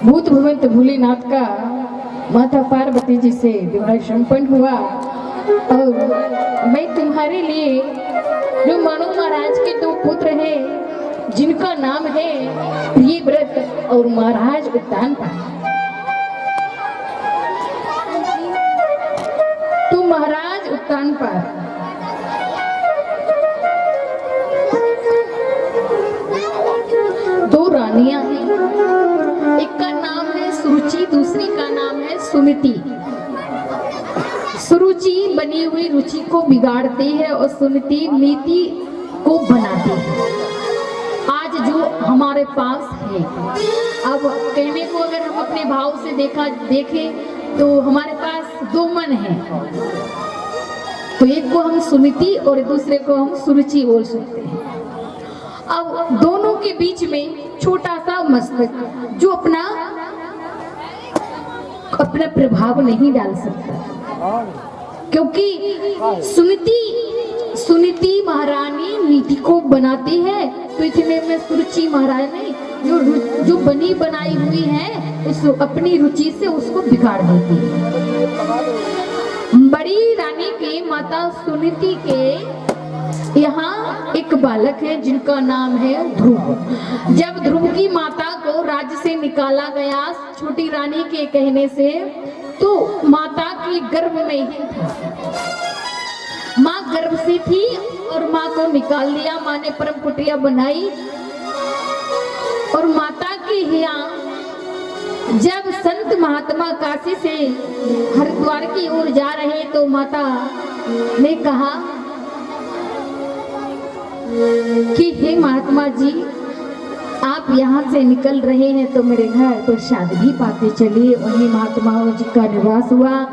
भूत भुवंत भोलेनाथ का माता पार्वती जी से विवाह संपन्न हुआ और मैं तुम्हारे लिए जो मनु महाराज के दो पुत्र हैं जिनका नाम है प्रियव्रत और महाराज उत्तानपाद। तो महाराज उत्तानपाद दो रानियां हैं, एक का नाम है सुरुचि, दूसरी का नाम है सुनीति। सुरुचि बनी हुई रुचि को बिगाड़ती है और सुनीति नीति को बनाती है। आज जो हमारे पास है, अब कहने को अगर हम अपने भाव से देखें तो हमारे पास दो मन है, तो एक को हम सुनीति और दूसरे को हम सुरुचि बोल सकते हैं। अब दोनों के बीच में छोटा सा मस्तक जो अपना प्रभाव नहीं डाल सकता, क्योंकि सुनीति महारानी नीति को बनाती है, तो इतने में सुरुचि महारानी जो बनी बनाई हुई है उस अपनी रुचि से उसको बिगाड़ देती है। बड़ी रानी के माता सुनीति के यहाँ एक बालक है जिनका नाम है ध्रुव। जब ध्रुव की माता को राज्य से निकाला गया छोटी रानी के कहने से, तो माता की गर्भ में ही था, माँ गर्भ से थी और माँ को निकाल दिया। माँ ने परम कुटिया बनाई और माता के यहाँ जब संत महात्मा काशी से हरिद्वार की ओर जा रहे तो माता ने कहा कि हे महात्मा जी, आप यहाँ से निकल रहे हैं तो मेरे घर प्रसाद भी पाते चलिए। वहीं महात्माओं जी का निवास हुआ।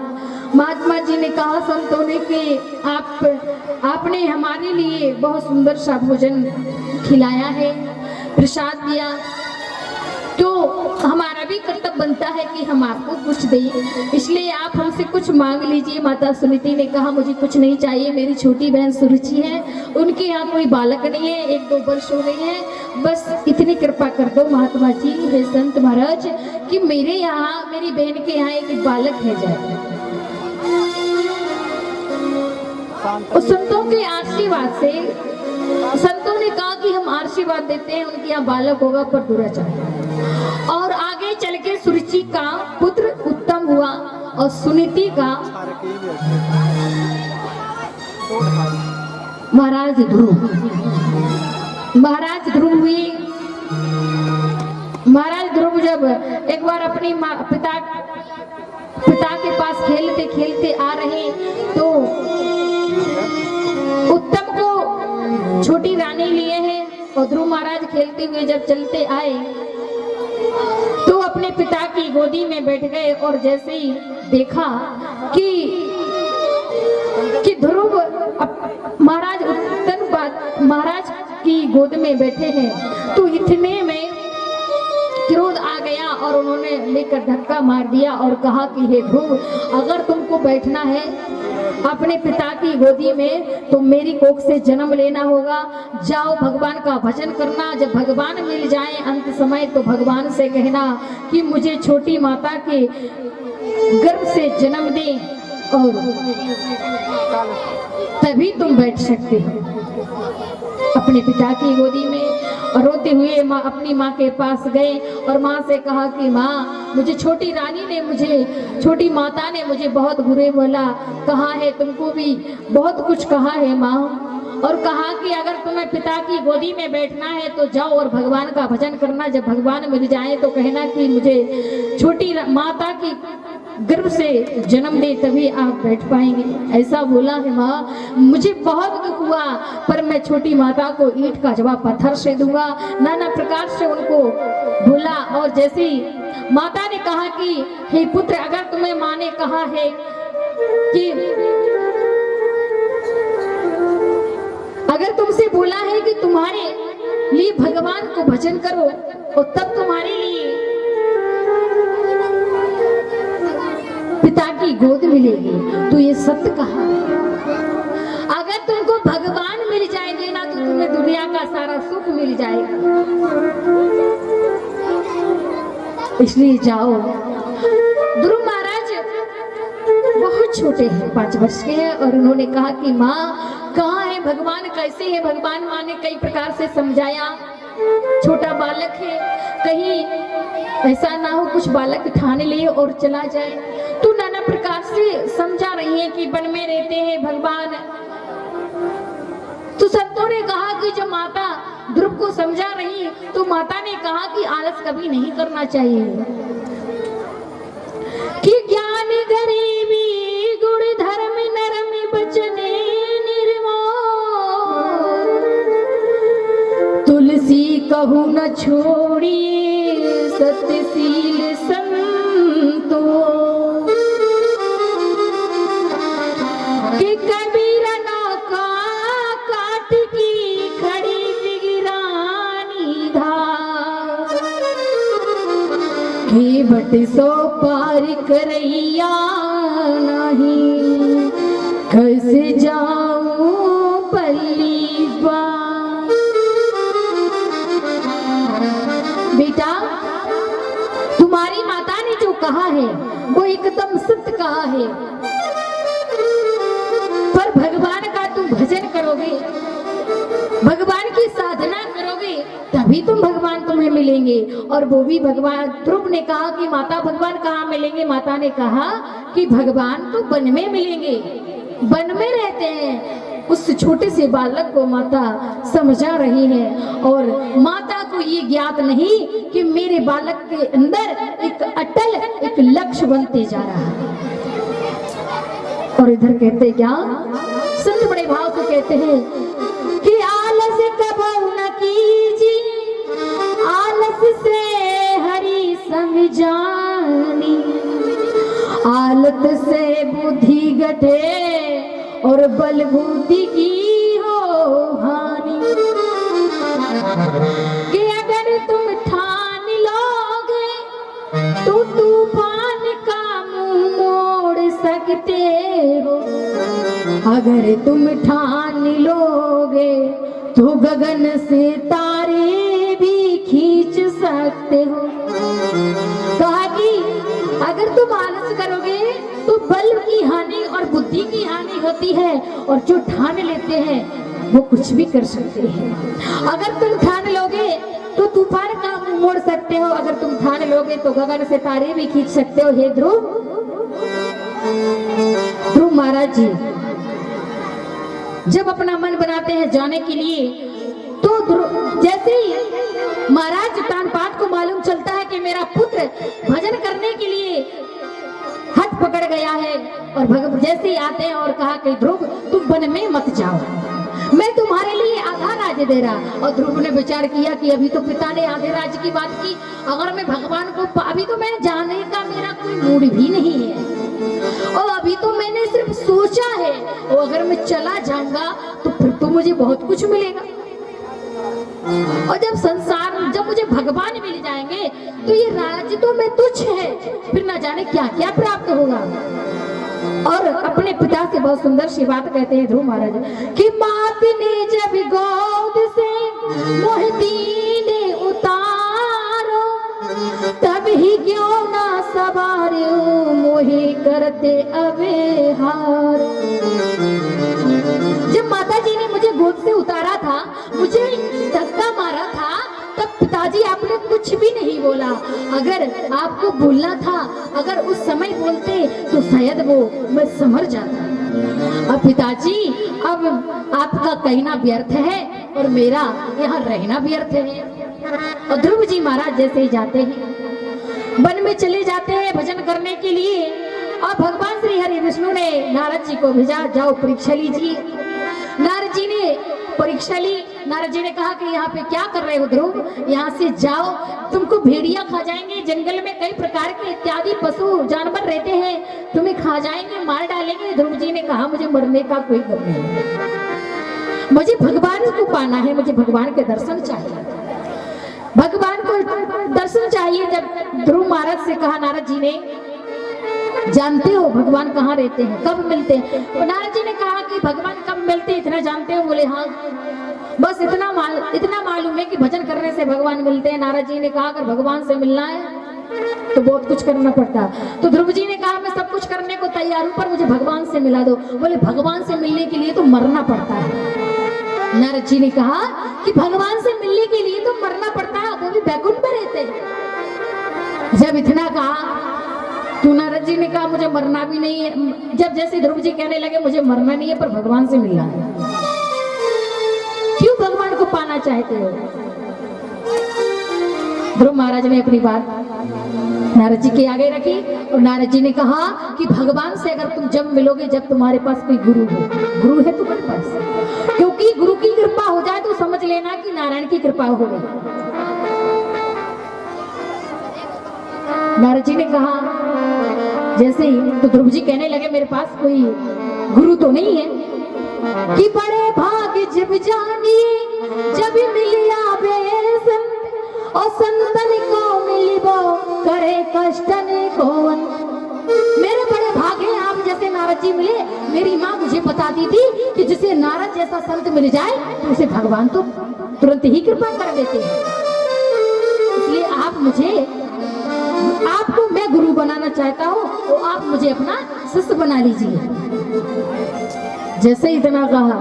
महात्मा जी ने कहा संतों ने कि आपने हमारे लिए बहुत सुंदर सा भोजन खिलाया है, प्रसाद दिया, तो हमारा भी कर्तव्य बनता है कि हम आपको कुछ दें, इसलिए आप हमसे कुछ मांग लीजिए। माता सुनीति ने कहा मुझे कुछ नहीं चाहिए, मेरी छोटी बहन सुरुचि है, उनके यहाँ कोई बालक नहीं है, 1-2 वर्ष हो गए हैं, बस इतनी कृपा कर दो महात्मा जी, हे संत महाराज, कि मेरे यहाँ मेरी बहन के यहाँ एक बालक है जाए। और संतों के आशीर्वाद से संतों ने कहा कि हम आशीर्वाद देते हैं, उनके यहाँ बालक होगा पर दुराचार। और आगे चल के सुरुचि का पुत्र उत्तम हुआ और सुनीति का महाराज ध्रुव हुई। महाराज ध्रुव जब एक बार अपनी पिता के पास खेलते खेलते आ रहे तो उत्तम को छोटी रानी लिए हैं और ध्रुव महाराज खेलते हुए जब चलते आए तो अपने पिता की गोदी में बैठ गए और जैसे ही देखा कि ध्रुव महाराज उत्तनपाद महाराज की गोद में बैठे हैं, तो इतने में क्रोध आ गया और उन्होंने लेकर धक्का मार दिया और कहा कि हे ध्रुव, अगर तुमको बैठना है अपने पिता की गोदी में तो मेरी कोख से जन्म लेना होगा, जाओ भगवान का भजन करना, जब भगवान मिल जाए अंत समय तो भगवान से कहना कि मुझे छोटी माता के गर्भ से जन्म दे और तभी तुम बैठ सकते हो अपने पिता की गोदी में। और रोते हुए माँ अपनी माँ के पास गए और माँ से कहा कि माँ, मुझे छोटी रानी ने छोटी माता ने मुझे बहुत बुरे बोला, कहा है तुमको भी बहुत कुछ कहा है माँ, और कहा कि अगर तुम्हें पिता की गोदी में बैठना है तो जाओ और भगवान का भजन करना, जब भगवान मिल जाए तो कहना कि मुझे छोटी माता की गर्भ से जन्म दे तभी आप बैठ पाएंगे। ऐसा बोला है माँ, मुझे बहुत दुख हुआ पर मैं छोटी माता को ईंट का जवाब पत्थर से दूंगा। नाना प्रकार से उनको बोला और जैसे ही माता ने कहा कि हे पुत्र, अगर तुम्हें माँ ने कहा है कि अगर तुमसे बोला है कि तुम्हारे लिए भगवान को भजन करो और तब तुम्हारे लिए पिता की गोद मिलेगी, तो ये सत्य कहा। अगर तुमको भगवान मिल जाएंगे ना तो तुम्हें दुनिया का सारा सुख मिल जाएगा। इसलिए जाओ। ध्रुव महाराज बहुत छोटे हैं, 5 वर्ष के हैं, और उन्होंने कहा कि माँ कहाँ है भगवान, कैसे है भगवान। माँ ने कई प्रकार से समझाया, छोटा बालक है, कहीं ऐसा ना हो कुछ बालक ठान ले और चला जाए। तो नाना प्रकार से समझा रही है कि वन में रहते हैं भगवान। तो संतों ने कहा कि जब माता ध्रुव को समझा रही तो माता ने कहा कि आलस कभी नहीं करना चाहिए, कि ज्ञान गरीबी गुण धर्म नरम बचने निर्मोल, तुलसी कहूँ न छोड़िए सत्यशील संतो, कि कबीर नौका काट की खड़ी बिगरानी धार, कि बट सो पार करैया नहीं, कैसे जाऊं पल्ली बार। बेटा तुम्हारी माता ने जो कहा है वो एकदम सत्य कहा है, पर भगवान का तुम भजन करोगे, भगवान की साधना करोगे, तभी तुम भगवान तुम्हें मिलेंगे। और वो भी भगवान, ध्रुव ने कहा कि माता भगवान कहाँ मिलेंगे। माता ने कहा कि भगवान तो वन में मिलेंगे, वन में रहते हैं। उस छोटे से बालक को माता समझा रही है, और माता को ये ज्ञात नहीं कि मेरे बालक के अंदर एक अटल एक लक्ष्य बनते जा रहा है। और इधर कहते क्या, संत बड़े भाव से कहते हैं कि आलस कबहू न कीजिए, आलस से हरि संग जानी, आलत से बुद्धि घटे और बल बुद्धि की हो हानि, कि अगर तुम ठान लोगे तो तूफान का मुंह मोड़ सकते हो, अगर तुम ठान लोगे तो गगन से तारे भी खींच सकते हो। कहा कि अगर तुम आलस करोगे तो बल की हानि और बुद्धि की हानि होती है, और जो ठान लेते हैं वो कुछ भी कर सकते हैं। अगर तुम ठान लोगे तो तूफान का मुंह मोड़ सकते हो, अगर तुम ठान लोगे तो गगन से तारे भी खींच सकते हो। हे ध्रुव महाराज जी जब अपना मन बनाते हैं जाने के लिए, तो जैसे ही महाराज तानपाट को मालूम चलता है कि मेरा पुत्र भजन करने के लिए हट पकड़ गया है, और भगवान जैसे ही आते हैं और कहा कि ध्रुव तुम वन में मत जाओ, मैं तुम्हारे लिए आधा राज्य दे रहा। और ध्रुव ने विचार किया कि अभी तो पिता ने आधे राज्य की बात की, अगर मैं भगवान को अभी तो मैं जाने का मेरा कोई मूड भी नहीं है, और अभी तो मैंने सिर्फ सोचा है, और अगर मैं चला जाऊंगा तो फिर तो मुझे बहुत कुछ मिलेगा, और जब मुझे भगवान मिल जाएंगे तो ये राज्य तो मैं तुच्छ है, फिर ना जाने क्या क्या प्राप्त होगा। और अपने पिता से बहुत सुंदर सी बात कहते हैं ध्रुव महाराज कि मात ने जब गोद से मोह दीने उतारो, तब ही क्यों ना सवारो मोहे करते अबे हार। जब माता जी ने मुझे गोद से उतारा था, मुझे धक्का मारा था, तब पिताजी आपने कुछ भी नहीं बोला। अगर आपको बोलना था, अगर उस समय बोलते तो शायद वो मैं समझ जाता। अब पिताजी अब आपका कहना व्यर्थ है और मेरा यहाँ रहना व्यर्थ है। और ध्रुव जी महाराज जैसे ही जाते हैं वन में चले जाते हैं भजन करने के लिए, और भगवान श्री हरि विष्णु ने नारद जी को भेजा, जाओ परीक्षा लीजिए। नारद जी ने परीक्षा ली। नारद जी ने कहा कि यहाँ पे क्या कर रहे हो ध्रुव, यहाँ से जाओ, तुमको भेड़िया खा जाएंगे, जंगल में कई प्रकार के इत्यादि पशु जानवर रहते हैं, तुम्हें खा जाएंगे, मार डालेंगे। ध्रुव जी ने कहा मुझे मरने का कोई गम नहीं है, मुझे भगवान को पाना है, मुझे भगवान के दर्शन चाहिए, भगवान को दर्शन चाहिए। जब ध्रुव महाराज से कहा नारद जी ने, जानते हो भगवान कहाँ रहते हैं, कब मिलते हैं? तो नारद जी ने कहा कि भगवान कब मिलते हैं इतना जानते हो? बोले हाँ, बस इतना मालूम है कि भजन करने से भगवान मिलते हैं। नारद जी ने कहा अगर भगवान से मिलना है तो बहुत कुछ करना पड़ता। तो ध्रुव जी ने कहा मैं सब कुछ करने को तैयार हूं, पर मुझे भगवान से मिला दो। बोले भगवान से मिलने के लिए तो मरना पड़ता है। नारद जी ने कहा कि भगवान से मिलने के लिए तो मरना पड़ता है, वो भी बैकुंठ में रहते हैं। जब इतना कहा तो नारद जी ने कहा मुझे मरना भी नहीं है। जब जैसे ध्रुव जी कहने लगे मुझे मरना नहीं है पर भगवान से मिलना है, क्यों भगवान को पाना चाहते हो? ध्रुव महाराज ने अपनी बात नारद जी के आगे रखी और नारद जी ने कहा कि भगवान से अगर तुम जब मिलोगे जब तुम्हारे पास कोई गुरु हो, गुरु है तुम्हारे पास, क्योंकि गुरु की कृपा हो जाए तो समझ लेना कि नारायण की कृपा हो गई। नारद जी ने कहा जैसे ही, तो ध्रुव जी कहने लगे मेरे पास कोई गुरु तो नहीं है कि बड़े भाग्य जब जानी जब मिलिया बेसन और संतन को मिलिबो करे कष्टन कोवन। मेरे बड़े भाग्य आप जैसे नारद जी मिले। मेरी माँ मुझे बताती थी कि जिसे नारद जैसा संत मिल जाए तो उसे भगवान तो तुरंत ही कृपा कर देते हैं। इसलिए आप मुझे, आपको मैं गुरु बनाना चाहता हूँ तो आप मुझे अपना शिष्य बना लीजिए। जैसे इतना कहा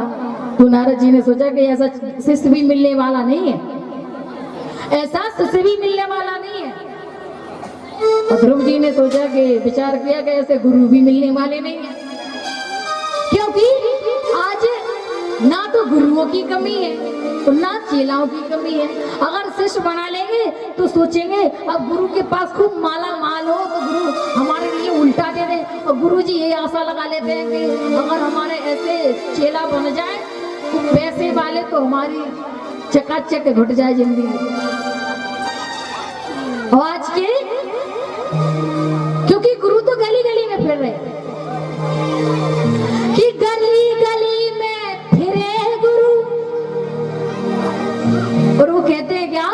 तो नारद जी ने सोचा कि ऐसा शिष्य भी मिलने वाला नहीं है, ऐसा शिष्य भी मिलने वाला नहीं है। और ध्रुव जी ने सोचा कि विचार किया कि ऐसे गुरु भी मिलने वाले नहीं है, क्योंकि आज ना तो गुरुओं की कमी है तो ना चेलाओं की कमी है। अगर शिष्य बना लेंगे तो सोचेंगे अब गुरु के पास खूब माला माल हो तो गुरु हमारे लिए उल्टा दे दे। और गुरु जी ये आशा लगा लेते हैं कि अगर हमारे ऐसे चेला बन जाए खूब पैसे वाले तो हमारी चकाचक घुट जाए जिंदगी। और आज के क्योंकि गुरु तो गली गली में फिर रहे कि गली गली में फिरे गुरु, और वो कहते हैं क्या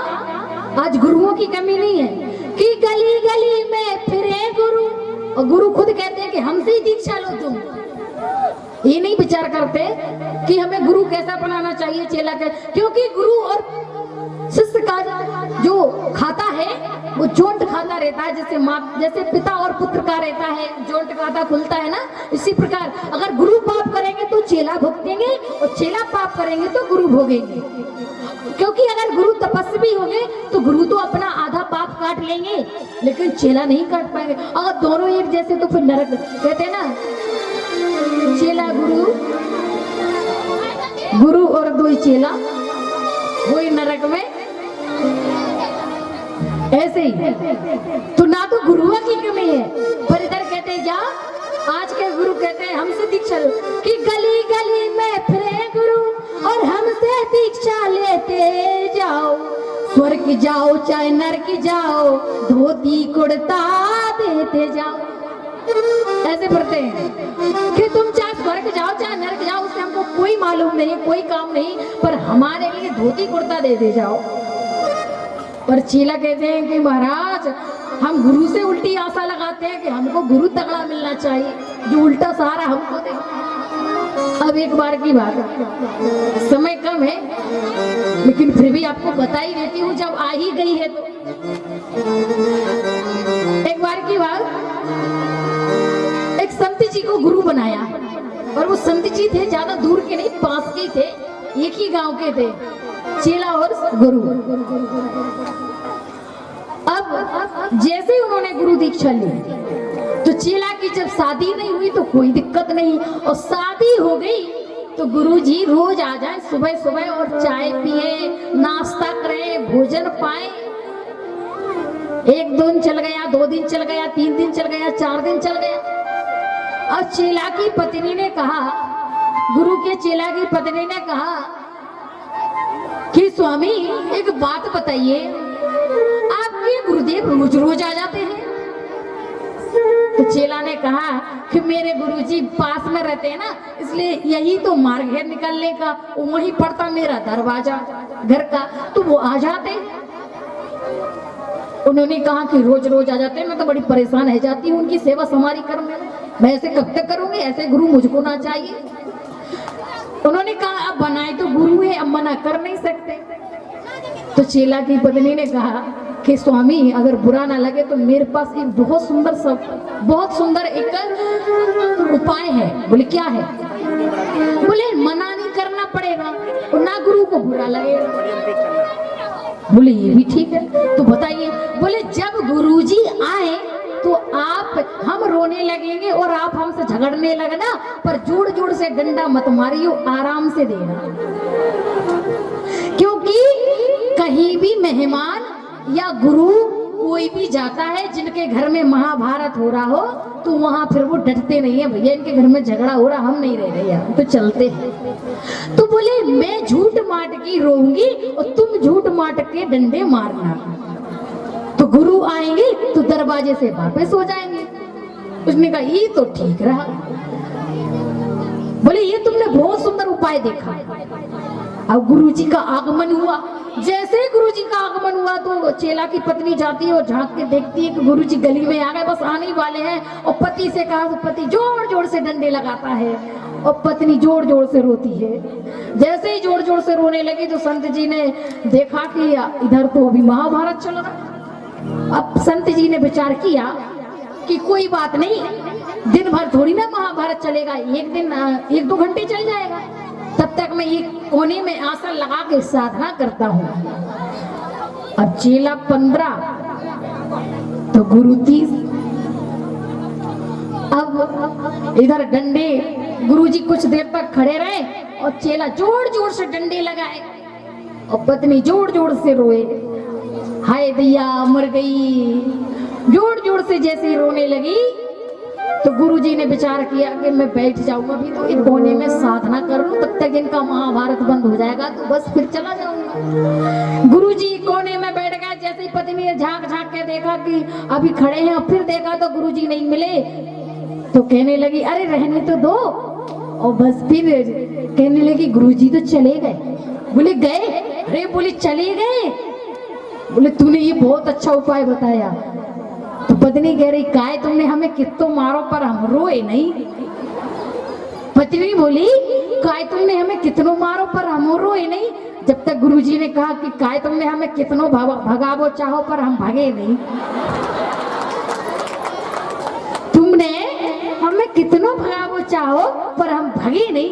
आज गुरुओं की कमी नहीं है कि गली गली में फिरे गुरु। और गुरु खुद कहते हैं कि हमसे ही दीक्षा लो तुम। ये नहीं विचार करते कि हमें गुरु कैसा बनाना चाहिए चेला के, क्योंकि गुरु और शिष्य का जो खाता है वो जोंट खाता रहता है। जैसे माँ, जैसे पिता और पुत्र का रहता है जोंट खाता खुलता है ना, इसी प्रकार अगर गुरु पाप करेंगे तो चेला भुगतेंगे और चेला पाप करेंगे तो गुरु भोगेंगे। क्योंकि अगर गुरु तपस्वी होंगे तो गुरु तो अपना आधा पाप काट लेंगे लेकिन चेला नहीं काट पाएंगे। अगर दोनों एक जैसे तो फिर नरक, कहते हैं ना चेला गुरु, गुरु और दो चेला वही नरक में। ऐसे ही तो ना तो गुरुओं की कमी है, पर इधर कहते हैं क्या आज के गुरु कहते हैं हमसे दीक्षा लो कि गली गली में फिरे गुरु और हमसे दीक्षा लेते जाओ। स्वर्ग जाओ चाहे नरक जाओ धोती कुर्ता देते जाओ। ऐसे पढ़ते हैं कि तुम चाहे स्वर्ग जाओ चाहे नरक जाओ उससे हमको कोई मालूम नहीं, कोई काम नहीं, पर हमारे लिए धोती कुर्ता दे जाओ। पर चेला कहते हैं कि महाराज हम गुरु से उल्टी आशा लगाते हैं कि हमको गुरु तगड़ा मिलना चाहिए जो उल्टा सहारा हमको दे। अब एक बार की बात है, समय कम है लेकिन फिर भी आपको बता ही देती हूँ जब आ ही गई है तो। एक बार की बात, एक संत जी को गुरु बनाया और वो संत जी थे ज्यादा दूर के नहीं, पास के थे, एक ही गांव के थे, चेला और गुरु। अब जैसे ही उन्होंने गुरु दीक्षा ली तो चेला की जब शादी नहीं हुई तो कोई दिक्कत नहीं, और शादी हो गई तो गुरु जी रोज आ जाए सुबह सुबह और चाय पिए, नाश्ता करें, भोजन पाए। एक दिन चल गया, 2 दिन चल गया, 3 दिन चल गया, 4 दिन चल गया। और चेला की पत्नी ने कहा, गुरु के चेला की पत्नी ने कहा कि स्वामी एक बात बताइए, आपके गुरुदेव रोज रोज आ जाते हैं? तो चेला ने कहा कि मेरे गुरुजी पास में रहते हैं ना, इसलिए यही तो मार्ग है निकलने का, वहीं पड़ता मेरा दरवाजा घर का, तो वो आ जाते। उन्होंने कहा कि रोज रोज आ जाते हैं, मैं तो बड़ी परेशान रह जाती हूँ उनकी सेवा समारी करने में, मैं ऐसे कब तक करूंगी, ऐसे गुरु मुझको ना चाहिए। उन्होंने कहा अब बनाए तो गुरु है, अब मना कर नहीं सकते। तो चेला की पत्नी ने कहा कि स्वामी अगर बुरा ना लगे तो मेरे पास एक बहुत सुंदर एक उपाय है। बोले क्या है? बोले मना नहीं करना पड़ेगा और ना गुरु को बुरा लगेगा। बोले ये भी ठीक है, तो बताइए। बोले जब गुरुजी आए तो हम रोने लगेंगे और आप हमसे झगड़ने लगना, पर जोड़ जोड़ से डंडा मत मारियो, आराम से देना। क्योंकि कहीं भी मेहमान या गुरु कोई भी जाता है जिनके घर में महाभारत हो रहा हो तो वहां फिर वो डटते नहीं है, भैया इनके घर में झगड़ा हो रहा, हम नहीं रह रहे हैं, तो चलते हैं। तो बोले मैं झूठ माट की रोऊंगी और तुम झूठ माट के डंडे मारना, तो गुरु आएंगे तो दरवाजे से वापस हो जाएंगे। उसने कहा ये तो ठीक रहा। बोले ये तुमने बहुत सुंदर उपाय देखा। अब गुरुजी का आगमन हुआ। जैसे ही गुरुजी का आगमन हुआ तो चेला की पत्नी जाती है और झांक के देखती है कि गुरुजी गली में आ गए, बस आने ही वाले हैं। और पति से कहा तो पति जोर जोर से डंडे लगाता है और पत्नी जोर जोर से रोती है। जैसे ही जोर जोर से रोने लगी तो संत जी ने देखा कि इधर तो अभी महाभारत चल रहा। अब संत जी ने विचार किया कि कोई बात नहीं, दिन भर थोड़ी ना महाभारत चलेगा, एक दिन 1-2 घंटे चल जाएगा, तब तक मैं ये कोने में आसन लगा के साधना करता हूँ। अब चेला 15 तो गुरु 30। अब इधर डंडे, गुरुजी कुछ देर तक खड़े रहे और चेला जोर जोर से डंडे लगाए और पत्नी जोर जोर से रोए, हाय दैया मर गई। जोर जोर से जैसे रोने लगी तो गुरुजी ने विचार किया कि मैं बैठ जाऊंगा, अभी तो एक कोने में साधना कर लूं, तब तक इनका महाभारत बंद हो जाएगा तो बस फिर चला जाऊंगा। गुरुजी कोने में बैठ गए। जैसे ही पत्नी ने झांक झांक के देखा कि अभी खड़े हैं, फिर देखा तो गुरुजी नहीं मिले, तो कहने लगी अरे रहने तो दो। और बस फिर कहने लगी गुरुजी तो चले गए। बोले गए? अरे बोले चले गए। बोले तूने ये बहुत अच्छा उपाय बताया। तो पत्नी कह रही काय तुमने हमें कितो मारो पर हम रोए नहीं। पत्नी बोली काय तुमने हमें कितनो मारो पर हम रोए नहीं। जब तक गुरुजी ने कहा कि काय तुमने हमें कितनो भगावो चाहो पर हम भागे नहीं। तुमने हमें कितनो भगावो चाहो पर हम भागे नहीं।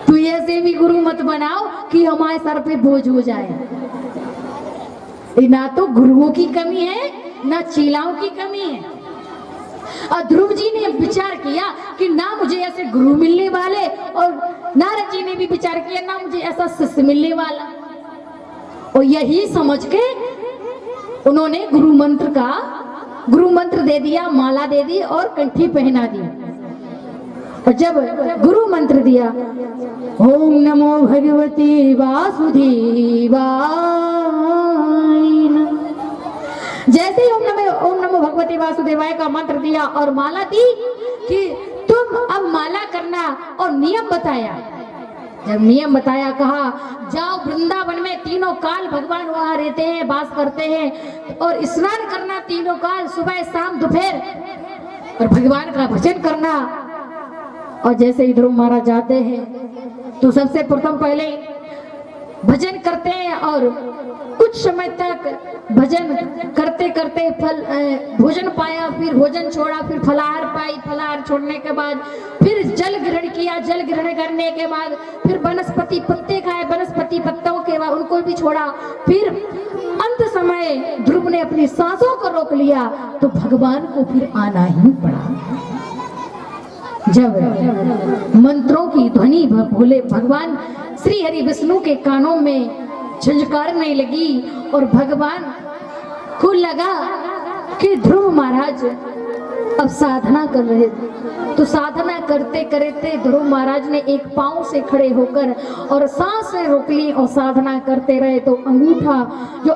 तू ऐसे भी गुरु मत बनाओ कि हमारे सर पे बोझ हो जाए। ना तो गुरुओं की कमी है ना चेलाओं की कमी है। और ध्रुव जी ने विचार किया कि ना मुझे ऐसे गुरु मिलने वाले, और नारद जी ने भी विचार किया ना मुझे ऐसा शिष्य मिलने वाला। और यही समझ के उन्होंने गुरु मंत्र दे दिया, माला दे दी और कंठी पहना दी। और जब गुरु मंत्र दिया ओम नमो भगवते वासुदेवाय, जैसे ही ओम नमो भगवते वासुदेवाय का मंत्र दिया और माला दी कि तुम अब माला करना, और नियम बताया। जब नियम बताया कहा जाओ वृंदावन में तीनों काल भगवान वहां रहते हैं, वास करते हैं, और स्नान करना तीनों काल सुबह शाम दोपहर, और भगवान का भजन करना। और जैसे ही ध्रुव महाराज जाते हैं तो सबसे प्रथम पहले भजन करते हैं और कुछ समय तक भजन करते करते भोजन पाया, फिर भोजन छोड़ा, फिर फलाहार पाई, फलाहार छोड़ने के बाद फिर जल ग्रहण किया, जल ग्रहण करने के बाद फिर वनस्पति पत्ते खाए, वनस्पति पत्तों के बाद उनको भी छोड़ा। फिर अंत समय ध्रुव ने अपनी सांसों को रोक लिया तो भगवान को फिर आना ही पड़ा। जब मंत्रों की ध्वनि भोले भगवान श्री हरि विष्णु के कानों में झंझकारने लगी और भगवान को लगा कि ध्रुव महाराज अब साधना कर रहे थे। तो साधना करते करते ध्रुव महाराज ने एक पांव से खड़े होकर और सांस रोक ली और साधना करते रहे। तो जो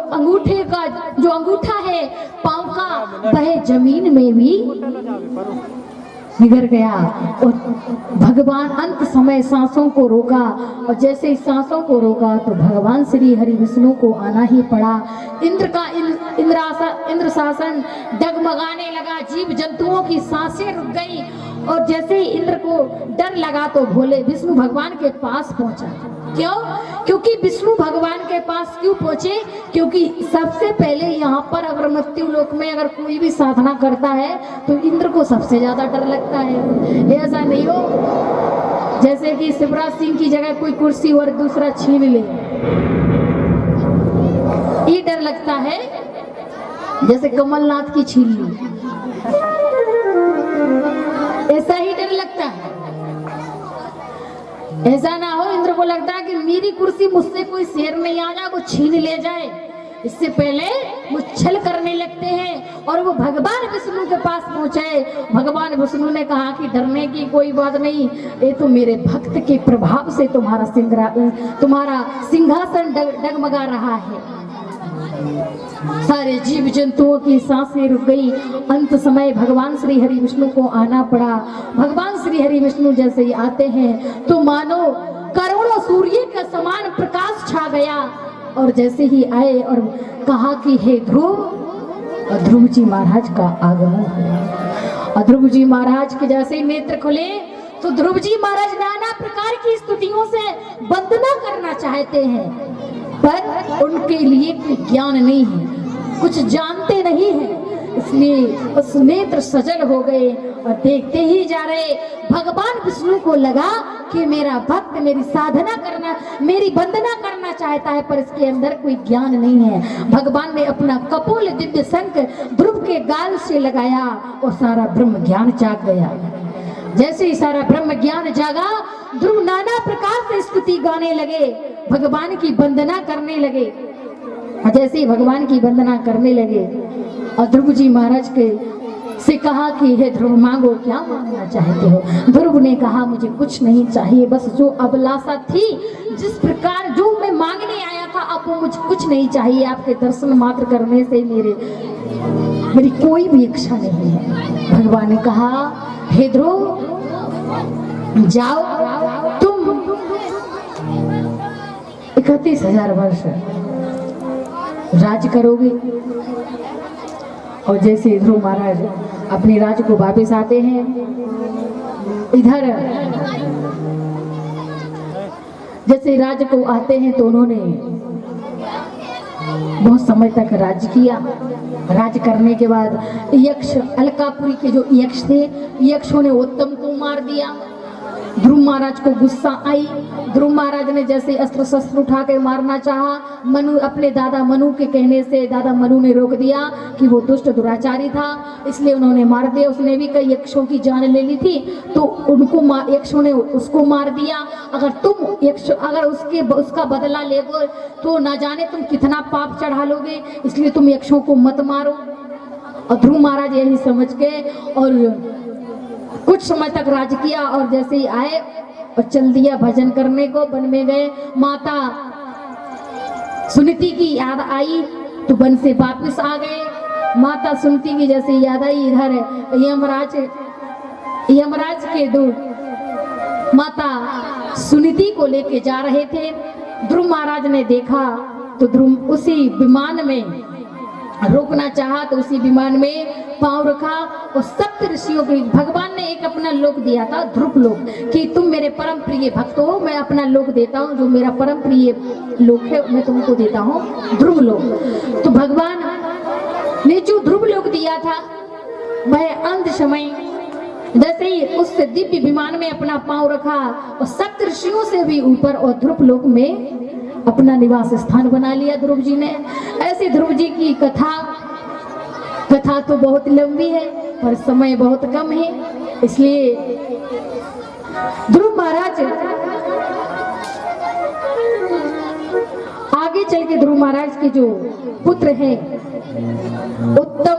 अंगूठा है पांव का वह जमीन में भी निगर गया। और भगवान अंत समय सांसों को रोका, और जैसे ही सांसों को रोका तो भगवान श्री हरि विष्णु को आना ही पड़ा। इंद्र शासन डगमगाने लगा, जीव जंतुओं की सांसें रुक गई और जैसे ही इंद्र को डर लगा तो भोले विष्णु भगवान के पास पहुंचा। क्यों? क्योंकि विष्णु भगवान के पास क्यों पहुंचे? क्योंकि सबसे पहले यहाँ पर अगर मृत्यु लोक में अगर कोई भी साधना करता है तो इंद्र को सबसे ज्यादा डर लगता है। ऐसा नहीं हो जैसे कि शिवराज सिंह की जगह कोई कुर्सी और दूसरा छीन ले, ये डर लगता है जैसे कमलनाथ की छीन ली, ऐसा ही डर लगता है। ऐसा ना हो इंद्र को लगता है कि मेरी कुर्सी मुझसे कोई शेर नहीं आ जाए वो छीन ले जाए, इससे पहले वो छल करने लगते हैं। और वो भगवान विष्णु के पास पहुंचे। भगवान विष्णु ने कहा कि डरने की कोई बात नहीं, ये तो मेरे भक्त के प्रभाव से तुम्हारा सिंहासन डगमगा रहा है। सारे जीव जंतुओं की सांसें रुक गई। अंत समय भगवान श्री हरि विष्णु को आना पड़ा। भगवान श्री हरि विष्णु जैसे ही आते हैं तो मानो करोड़ों सूर्य का समान प्रकाश छा गया। और जैसे ही आए और कहा कि हे ध्रुव, और ध्रुव जी महाराज का आगमन हुआ। और ध्रुव जी महाराज के जैसे ही नेत्र खुले तो ध्रुव जी महाराज नाना प्रकार की स्तुतियों से वंदना करना चाहते हैं, पर उनके लिए कोई ज्ञान नहीं है, कुछ जानते नहीं है, इसलिए उस नेत्र सजल हो गए और देखते ही जा रहे। भगवान विष्णु को लगा कि मेरा भक्त मेरी साधना करना, मेरी वंदना करना चाहता है, पर इसके अंदर कोई ज्ञान नहीं है। भगवान ने अपना कपोल दिव्य शंख ध्रुव के गाल से लगाया और सारा ब्रह्म ज्ञान जाग गया। जैसे ही सारा ब्रह्म ज्ञान जागा, ध्रुव नाना प्रकार से स्तुति गाने लगे, भगवान की वंदना करने लगे। जैसे ही भगवान की वंदना करने लगे और ध्रुव जी महाराज के से कहा कि हे ध्रुव मांगो, क्या मांगना चाहते हो? ध्रुव ने कहा मुझे कुछ नहीं चाहिए, बस जो अभिलाषा थी, जिस प्रकार जो मैं मांगने आया था, अब वो मुझे कुछ नहीं चाहिए। आपके दर्शन मात्र करने से मेरी कोई भी इच्छा नहीं है। भगवान ने कहा हे ध्रुव जाओ, तुम 31,000 वर्ष राज करोगे। और जैसे ध्रुव महाराज अपने राज को वापस आते हैं, इधर जैसे राज को आते हैं तो उन्होंने बहुत समय तक राज किया। राज करने के बाद यक्ष, अलकापुरी के जो यक्ष थे, यक्षों ने उत्तम को मार दिया। ध्रुव महाराज को गुस्सा आई। ध्रुव महाराज ने जैसे अस्त्र शस्त्र उठा के मारना चाहा, मनु अपने दादा मनु के कहने से दादा मनु ने रोक दिया कि वो दुष्ट दुराचारी था, इसलिए उन्होंने मार दिया। उसने भी कई यक्षों की जान ले ली थी तो उनको यक्षों ने उसको मार दिया। अगर तुम यक्ष अगर उसका बदला लेगो तो ना जाने तुम कितना पाप चढ़ा लोगे, इसलिए तुम यक्षों को मत मारो। और ध्रुव महाराज यही समझ के और कुछ समय तक राज किया। और जैसे ही आए और चल दिया भजन करने को, वन में गए। माता सुनीति की याद आई तो वन से वापस आ गए। माता सुनीति की जैसे याद आई, इधर यमराज के दूत माता सुनीति को लेके जा रहे थे। ध्रुव महाराज ने देखा तो ध्रुव उसी विमान में रोकना चाहा तो उसी विमान में पांव रखा और सप्त ऋषियों के भगवान ने एक अपना लोक दिया था, ध्रुव लोक, कि तुम मेरे परम प्रिय भक्त हो, मैं अपना लोक देता हूँ, जो मेरा परम प्रिय लोक है मैं तुमको देता हूँ, ध्रुव लोक। तो भगवान ने जो ध्रुव लोक दिया था वह अंत समय जैसे ही उस दिव्य विमान में अपना पांव रखा और सप्त ऋषियों से भी ऊपर और ध्रुव लोक में अपना निवास स्थान बना लिया ध्रुव जी ने। ऐसे ध्रुव जी की कथा तो बहुत लंबी है पर समय बहुत कम है, इसलिए ध्रुव महाराज आगे चल के ध्रुव महाराज के जो पुत्र हैं उत्तम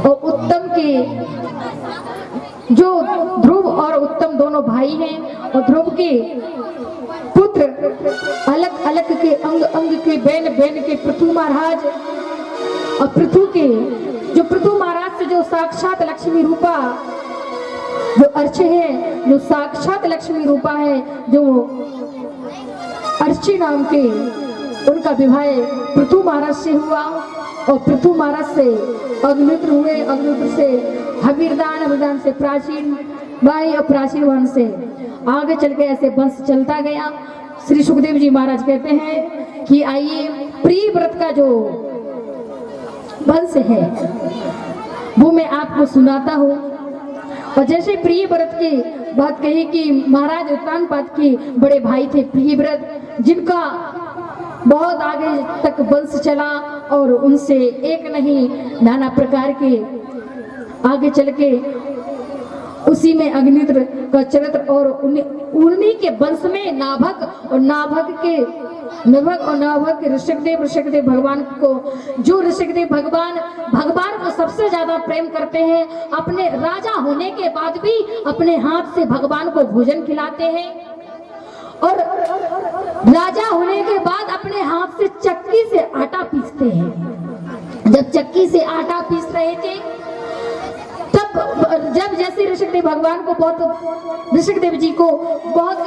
और उत्तम के जो ध्रुव और उत्तम दोनों भाई हैं और ध्रुव के पुत्र अलग अलग के अंग अंग के बेन बेन के पृथु महाराज और पृथु के जो पृथु महाराज से जो साक्षात लक्ष्मी रूपा जो अर्चे है, जो साक्षात लक्ष्मी रूपा है, जो अर्ची नाम के उनका विवाह पृथु महाराज से हुआ। और पृथु महाराज से अग्निहोत्र हुए, अग्निहोत्र से हविरदान, हविरदान से प्राचीन भाई और प्राचीन वंश से आगे चल के ऐसे वंश चलता गया। श्री सुखदेव जी महाराज कहते हैं कि आइए प्रिय व्रत का जो वंश है वो मैं आपको सुनाता हूँ। और जैसे प्रिय व्रत की बात कही कि महाराज उत्तानपाद के बड़े भाई थे प्रिय व्रत, जिनका बहुत आगे तक वंश चला और उनसे एक नहीं नाना प्रकार के आगे चल के उसी में अग्निहोत्र का चरित्र और उन्हीं के वंश में नाभग और नाभग के ऋषिकदेव भगवान को, जो ऋषिकदेव भगवान को सबसे ज्यादा प्रेम करते हैं, अपने राजा होने के बाद भी अपने हाथ से भगवान को भोजन खिलाते हैं और राजा होने के बाद अपने हाथ से चक्की से आटा पीसते हैं। जब चक्की से आटा पीस रहे थे तब जब जैसे ऋषिकदेव भगवान को बहुत, ऋषिकदेव जी को बहुत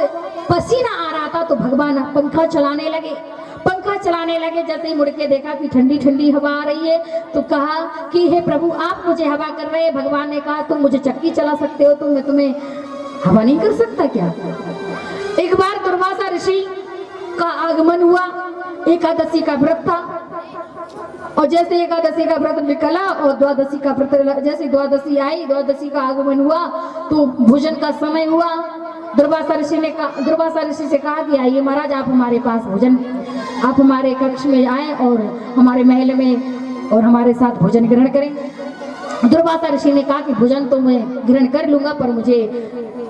पसीना आ रहा था तो भगवान पंखा चलाने लगे। जैसे ही मुड़ के देखा कि ठंडी ठंडी हवा आ रही है तो कहा कि हे प्रभु आप मुझे हवा कर रहे हैं। भगवान ने कहा तुम मुझे चक्की चला सकते हो तो मैं तुम्हें हवा नहीं कर सकता क्या? एक बार दुर्वासा ऋषि का आगमन हुआ, एकादशी का व्रत था और जैसे एकादशी का व्रत निकला और द्वादशी का व्रत, जैसे द्वादशी आई, द्वादशी का आगमन हुआ तो भोजन का समय हुआ। दुर्वासा ऋषि से कहा कि आइए महाराज आप हमारे पास भोजन, आप हमारे कक्ष में आए और हमारे महल में और हमारे साथ भोजन ग्रहण करें। दुर्वासा ऋषि ने कहा कि भोजन तो मैं ग्रहण कर लूंगा पर मुझे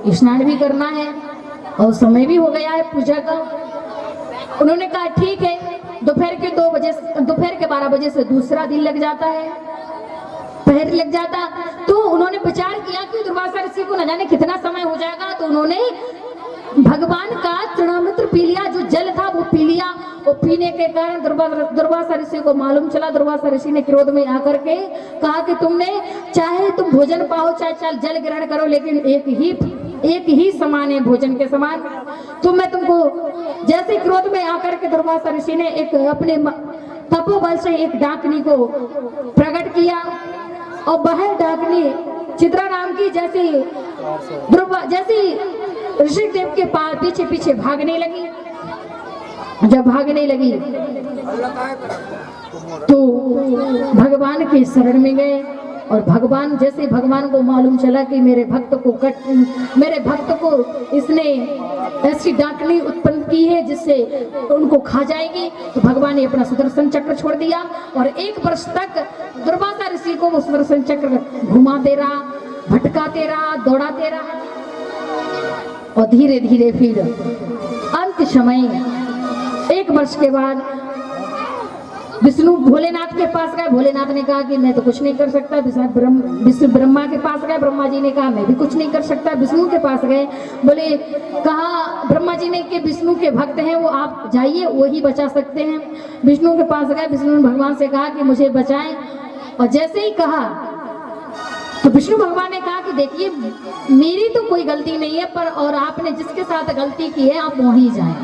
स्नान भी करना है और समय भी हो गया है पूजा का। उन्होंने कहा ठीक है। दोपहर के 12 बजे से दूसरा दिन लग जाता है, पहर लग जाता। तो उन्होंने विचार किया कि दुर्वासा ऋषि को न जाने कितना समय हो जाएगा, तो उन्होंने भगवान का तृणामृत पी लिया, जो जल था वो पी लिया और पीने के कारण दुर्वासा ऋषि को मालूम चला। दुर्वासा ऋषि ने क्रोध में आकर के कहा कि तुमने चाहे तुम भोजन पाओ चाहे जल ग्रहण करो, लेकिन एक ही समान है भोजन के समान। तो मैं तुमको, जैसे क्रोध में आकर के दुर्वासा ऋषि ने एक अपने तपोबल से एक डाकनी को प्रकट किया और वह डाकनी चित्रा नाम की जैसे ऋषिदेव के पास पीछे पीछे भागने लगी। जब भागने लगी तो भगवान के शरण में गए और भगवान को मालूम चला कि मेरे भक्त को इसने ऐसी डाकनी उत्पन्न की है जिससे उनको खा जाएगी। तो भगवान ने अपना सुदर्शन चक्र छोड़ दिया और 1 वर्ष तक दुर्वासा ऋषि को वो सुदर्शन चक्र घुमाते रहा, भटकाते रहा, दौड़ाते रहा और धीरे धीरे फिर अंत समय 1 वर्ष के बाद विष्णु भोलेनाथ के पास गए। भोलेनाथ ने कहा कि मैं तो कुछ नहीं कर सकता। विष्णु ब्रह्मा के पास गए। ब्रह्मा जी ने कहा मैं भी कुछ नहीं कर सकता। विष्णु के पास गए, कहा ब्रह्मा जी ने कि विष्णु के भक्त हैं वो, आप जाइए वही बचा सकते हैं। विष्णु के पास गए। विष्णु ने भगवान से कहा कि मुझे बचाएं और जैसे ही कहा तो विष्णु भगवान ने कहा कि देखिए मेरी तो कोई गलती नहीं है, पर और आपने जिसके साथ गलती की है आप वहीं जाएं।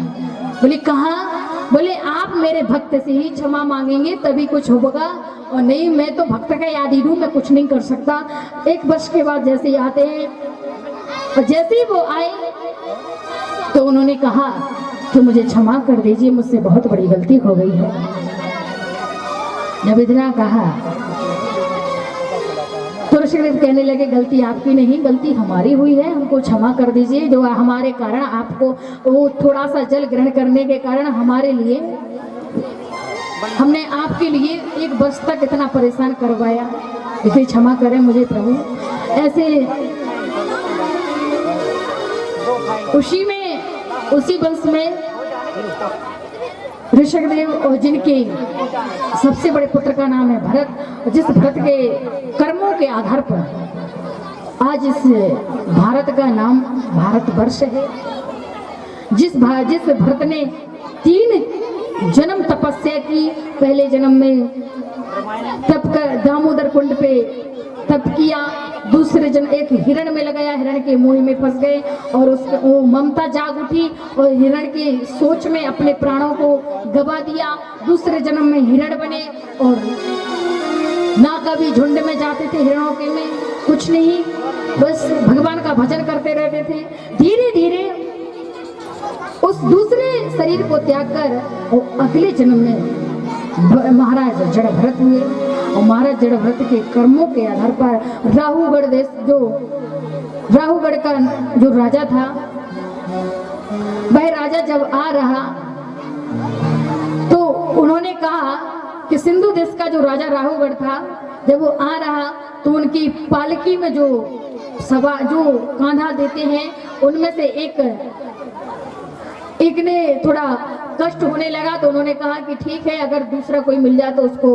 बोले कहाँ? बोले आप मेरे भक्त से ही क्षमा मांगेंगे तभी कुछ होगा, और नहीं मैं तो भक्त का याद हूँ, मैं कुछ नहीं कर सकता। 1 वर्ष के बाद जैसे ही आते हैं और जैसे ही वो आए तो उन्होंने कहा कि मुझे क्षमा कर दीजिए, मुझसे बहुत बड़ी गलती हो गई है। जब इतना कहा तो ऋषिदेव कहने लगे गलती आपकी नहीं, गलती हमारी हुई है, हमको क्षमा कर दीजिए। जो हमारे कारण आपको वो थोड़ा सा जल ग्रहण करने के कारण हमारे लिए, हमने आपके लिए 1 वर्ष तक इतना परेशान करवाया, इसे क्षमा करें मुझे प्रभु। ऐसे उसी वंश में ऋषिदेव और जिनके सबसे बड़े पुत्र का नाम है भरत, जिस भरत के कर्मों के आधार पर आज इस भारत का नाम भारतवर्ष है। जिस भरत ने 3 जन्म तपस्या की, पहले जन्म में तप कर दामोदर कुंड पे तप किया, दूसरे जन्म एक हिरण में लगाया, हिरण के मुंह में फंस गए और वो ममता जाग उठी और हिरण की सोच में अपने प्राणों को गवा दिया। दूसरे जन्म में हिरण बने और ना कभी झुंड में जाते थे हिरणों के में, कुछ नहीं, बस भगवान का भजन करते रहते थे। धीरे धीरे उस दूसरे शरीर को त्याग कर और अगले जन्म में महाराज जड़भरत हुए। और महाराज जड़भरत के कर्मों के आधार पर राहुगढ़ देश, जो राहुगढ़ का जो राजा था, वह राजा जब आ रहा तो उन्होंने कहा कि सिंधु देश का जो राजा राहुगढ़ था, जब वो आ रहा तो उनकी पालकी में जो कांधा देते हैं, उनमें से एक ने थोड़ा कष्ट होने लगा, तो उन्होंने कहा कि ठीक है, अगर दूसरा कोई मिल जाए तो उसको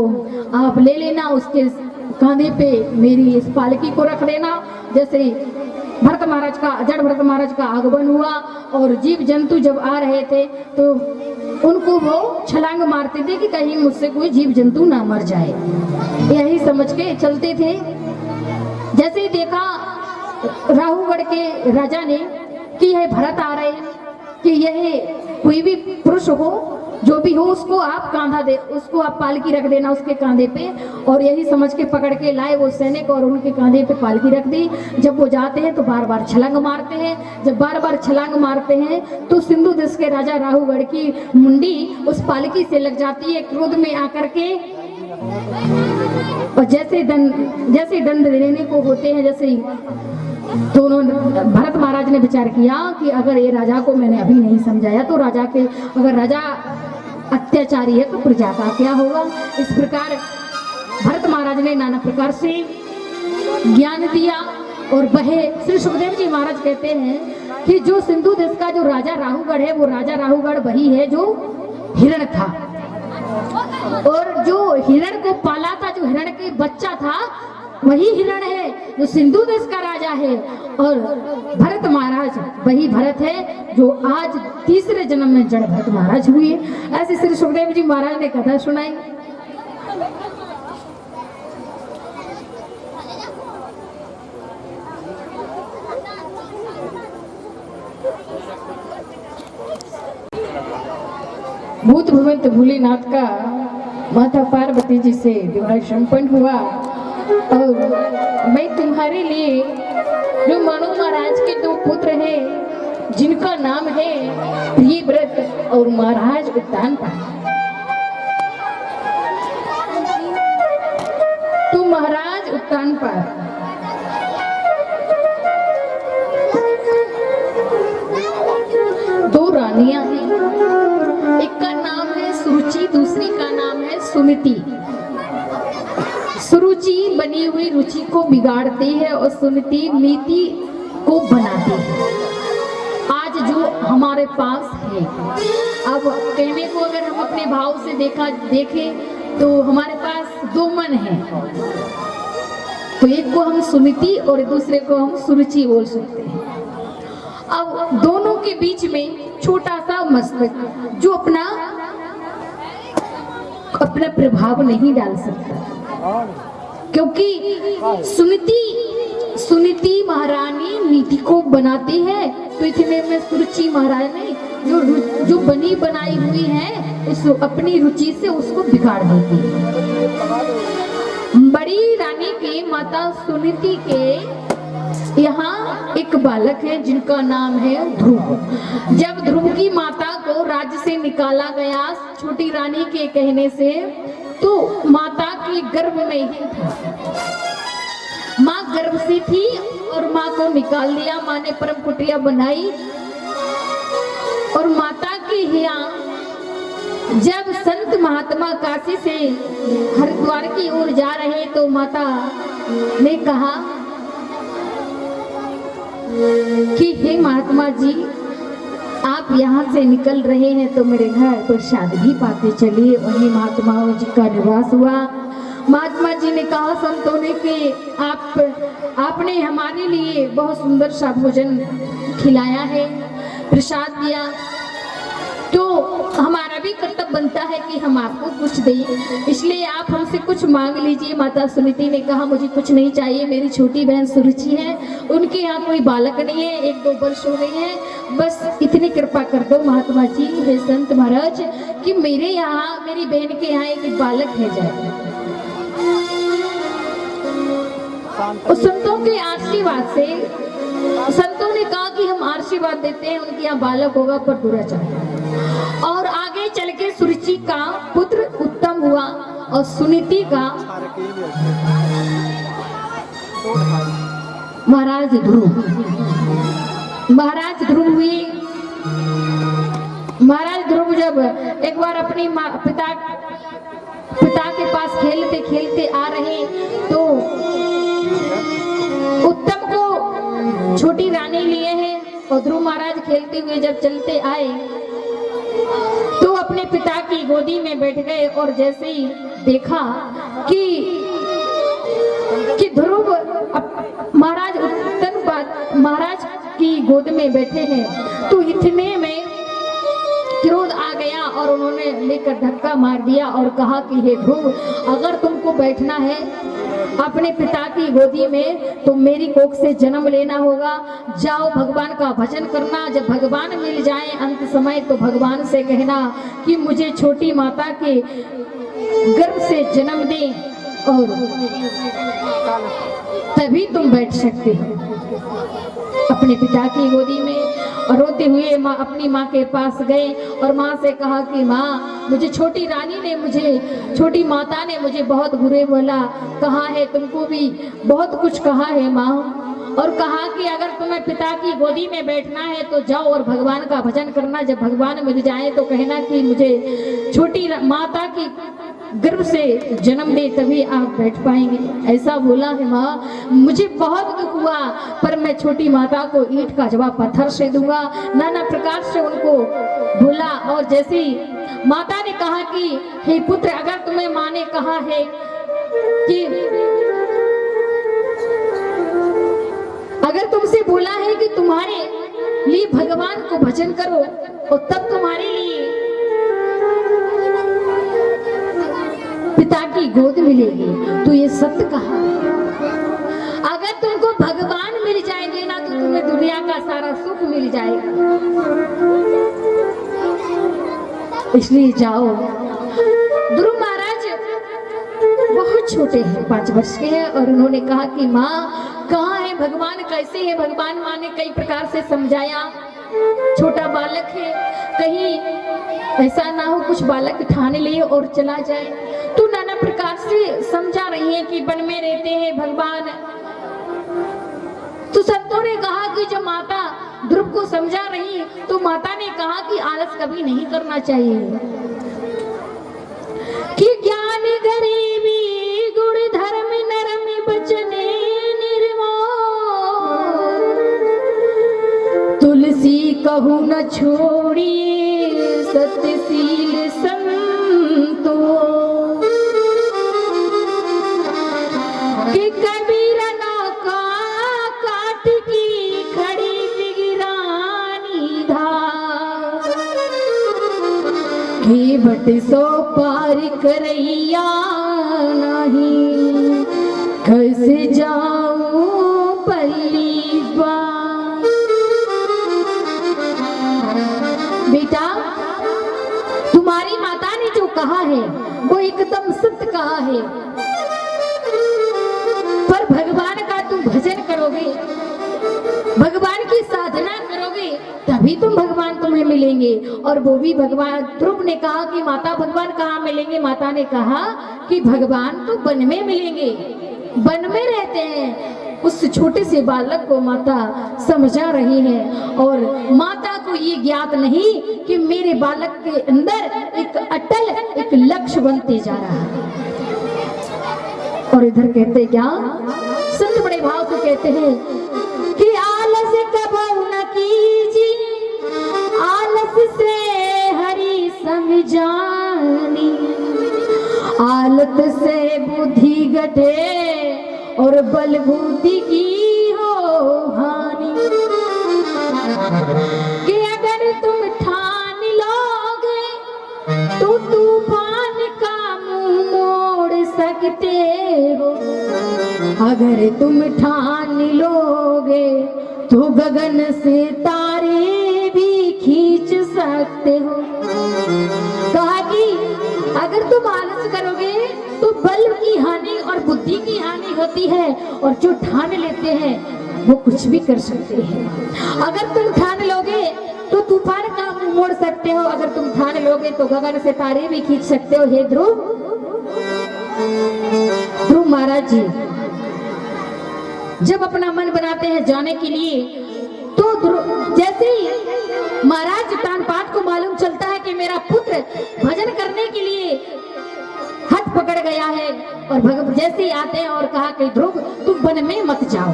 आप ले लेना, उसके कांधे पे मेरी इस पालकी को रख देना। जैसे जड़ भरत महाराज का आगमन हुआ और जीव जंतु जब आ रहे थे तो उनको वो छलांग मारते थे कि कहीं मुझसे कोई जीव जंतु ना मर जाए, यही समझ के चलते थे। जैसे ही देखा राहुगढ़ के राजा ने कि यह भरत आ रहे हैं, कि यह कोई भी पुरुष हो, जो भी हो, उसको आप कांधा दे, उसको आप पालकी रख देना उसके कांधे पे। और यही समझ के पकड़ के लाए वो सैनिक और उनके कांधे पे पालकी रख दी। जब वो जाते हैं तो बार बार छलांग मारते हैं। जब बार बार छलांग मारते हैं तो सिंधु देश के राजा राहुगढ़ की मुंडी उस पालकी से लग जाती है, क्रोध में आकर के। और जैसे दंड देने को होते हैं, जैसे तो उन्होंने भरत महाराज ने विचार किया कि अगर ये राजा को मैंने अभी नहीं समझाया तो अगर राजा अत्याचारी है तो प्रजा का क्या होगा। इस प्रकार भरत महाराज ने नाना प्रकार से ज्ञान दिया। और वह श्री सुखदेव जी महाराज कहते हैं कि जो सिंधु देश का जो राजा राहुगढ़ है, वो राजा राहुगढ़ वही है जो हिरण था, और जो हिरण को पाला था, जो हिरण के बच्चा था, वही हिरण है जो सिंधु देश का राजा है। और भरत महाराज वही भरत है जो आज तीसरे जन्म में जड़ भरत महाराज हुए। ऐसे श्री सुखदेव जी महाराज ने कथा सुनाई। भूत भुवंत भोलेनाथ का माता पार्वती जी से विवाह संपन्न हुआ। और मैं तुम्हारे लिए जो मनु महाराज के दो पुत्र हैं, जिनका नाम है प्रियव्रत और महाराज उत्तानपाद, तो महाराज उत्तानपाद दो रानियां हैं। एक का नाम है सुरुचि, दूसरी का नाम है सुनीति। सुरुचि बनी हुई रुचि को बिगाड़ती है और सुनीति नीति को बनाती है। आज जो हमारे पास है, अब कहने को अगर हम अपने भाव से देखें तो हमारे पास दो मन हैं, तो एक को हम सुनीति और दूसरे को हम सुरुचि बोल सकते हैं। अब दोनों के बीच में छोटा सा मस्तक जो अपना प्रभाव नहीं डाल सकता, क्योंकि सुनीति महारानी नीति को बनाती है। तो इसमें सुरुचि महारानी जो बनी बनाई हुई है, उस अपनी रुचि से उसको बिगाड़ देती है। बड़ी रानी के माता सुनीति के यहाँ एक बालक है जिनका नाम है ध्रुव। जब ध्रुव की माता को राज्य से निकाला गया छोटी रानी के कहने से, तो माता के गर्भ में ही था, माँ गर्भ से थी और माँ को निकाल दिया। माँ ने परम कुटिया बनाई और माता के यहाँ जब संत महात्मा काशी से हरिद्वार की ओर जा रहे तो माता ने कहा कि हे महात्मा जी, आप यहाँ से निकल रहे हैं तो मेरे घर प्रसाद भी पाते चलिए। वहीं महात्माओं जी का निवास हुआ। महात्मा जी ने कहा संतों ने कि आपने हमारे लिए बहुत सुंदर सा भोजन खिलाया है, प्रसाद दिया, तो हमारा भी कर्तव्य बनता है कि हम आपको कुछ दें, इसलिए आप हमसे कुछ मांग लीजिए। माता सुनीति ने कहा मुझे कुछ नहीं चाहिए, मेरी छोटी बहन सुरुचि है, उनके यहाँ कोई बालक नहीं है, 1-2 वर्ष हो गए हैं, बस इतनी कृपा कर दो महात्मा जी, हे संत महाराज, कि मेरे यहाँ मेरी बहन के यहाँ एक बालक है जाए। उस संतों के आशीर्वाद से संतों ने कहा कि हम आशीर्वाद देते हैं, उनके यहाँ बालक होगा पर दुराचार। और आगे चल के सुरुचि का पुत्र उत्तम हुआ और सुनीति का महाराज ध्रुव हुए। महाराज ध्रुव जब एक बार अपनी पिता के पास खेलते खेलते आ रहे तो उत्तम को छोटी रानी लिए हैं और ध्रुव महाराज खेलते हुए जब चलते आए तो अपने पिता की गोदी में बैठ गए। और जैसे ही देखा कि ध्रुव महाराज उत्तम महाराज की गोद में बैठे हैं तो इतने में क्रोध आ गया और उन्होंने लेकर धक्का मार दिया और कहा कि हे ध्रुव, अगर तुमको बैठना है अपने पिता की गोदी में तो मेरी कोख से जन्म लेना होगा। जाओ भगवान का भजन करना, जब भगवान मिल जाए अंत समय तो भगवान से कहना कि मुझे छोटी माता के गर्भ से जन्म दे और तभी तुम बैठ सकते हो अपने पिता की गोदी में। और रोते हुए अपनी माँ के पास गए और माँ से कहा कि माँ, मुझे छोटी रानी ने छोटी माता ने मुझे बहुत बुरे बोला, कहा है तुमको भी बहुत कुछ कहा है माँ, और कहा कि अगर तुम्हें पिता की गोदी में बैठना है तो जाओ और भगवान का भजन करना, जब भगवान मिल जाए तो कहना कि मुझे छोटी माता की गर्भ से जन्म दे तभी आप बैठ पाएंगे। ऐसा बोला है माँ, मुझे बहुत दुख हुआ पर मैं छोटी माता को ईंट का जवाब पत्थर से दूंगा। नाना प्रकार से उनको बोला और जैसे ही माता ने कहा कि हे पुत्र, अगर तुम्हें माँ ने कहा है कि अगर तुमसे बोला है कि तुम्हारे लिए भगवान को भजन करो और तब तुम्हारे लिए पिता की गोद मिलेगी, तो ये सत्य कहा। अगर तुमको भगवान मिल जाएंगे ना तो तुम्हें दुनिया का सारा सुख मिल जाएगा, इसलिए जाओ। ध्रुव महाराज बहुत छोटे हैं, 5 वर्ष के हैं और उन्होंने कहा कि माँ कहाँ है भगवान, कैसे है भगवान। माँ ने कई प्रकार से समझाया, छोटा बालक है, कहीं ऐसा ना हो कुछ बालक ठाने ले और चला जाए। तो नाना प्रकार से समझा रही है कि वन में रहते हैं भगवान। तो संतों ने कहा कि जब माता ध्रुव को समझा रही तो माता ने कहा कि आलस कभी नहीं करना चाहिए, कि ज्ञान गरीबी गुण धर्म नरम बचने निर्मोह, तुलसी कहू न छोड़िए सत्यशील संतो, कि कबीर नौका काट की खड़ी बिगरानी धार, हे बट सो पार करैया नहीं, कैसे जाऊं पल्ली बार। बेटा, तुम्हारी माता ने जो कहा है वो एकदम सत्य कहा है, पर भगवान का तुम भजन करोगे, भगवान की साधना करोगे तभी तुम भगवान तुम्हें मिलेंगे। और वो भी भगवान, ध्रुव ने कहा कि माता भगवान कहाँ मिलेंगे। माता ने कहा कि भगवान तो वन में मिलेंगे, वन में रहते हैं। उस छोटे से बालक को माता समझा रही है और माता को ये ज्ञात नहीं कि मेरे बालक के अंदर एक अटल एक लक्ष्य बनते जा रहा है। और इधर कहते क्या, संत बड़े भाव से कहते हैं कि आलस कबहू न कीजिए, आलस से हरि समझानी, आलत से बुद्धि घटे और बल बुद्धि की हो हानि, कि अगर तुम ठान लोगे तो तूफान का मुंह मोड़ सकते हो, अगर तुम ठान लोगे तो गगन से तारे भी खींच सकते हो। कहा कि अगर तुम आलस करोगे तो बल की हानि और बुद्धि की हानि होती है, और जो ठान लेते हैं वो कुछ भी कर सकते हैं। अगर तुम ठान लोगे तो तूफान का मुंह मोड़ सकते हो, अगर तुम ठान लोगे तो गगन से तारे भी खींच सकते हो। हे ध्रुव महाराज जी जब अपना मन बनाते हैं जाने के लिए, तो जैसे ही महाराज तानपाद को मालूम चलता है कि मेरा पुत्र भजन करने के लिए हट पकड़ गया है, और जैसे ही आते हैं और कहा कि ध्रुव तुम वन में मत जाओ,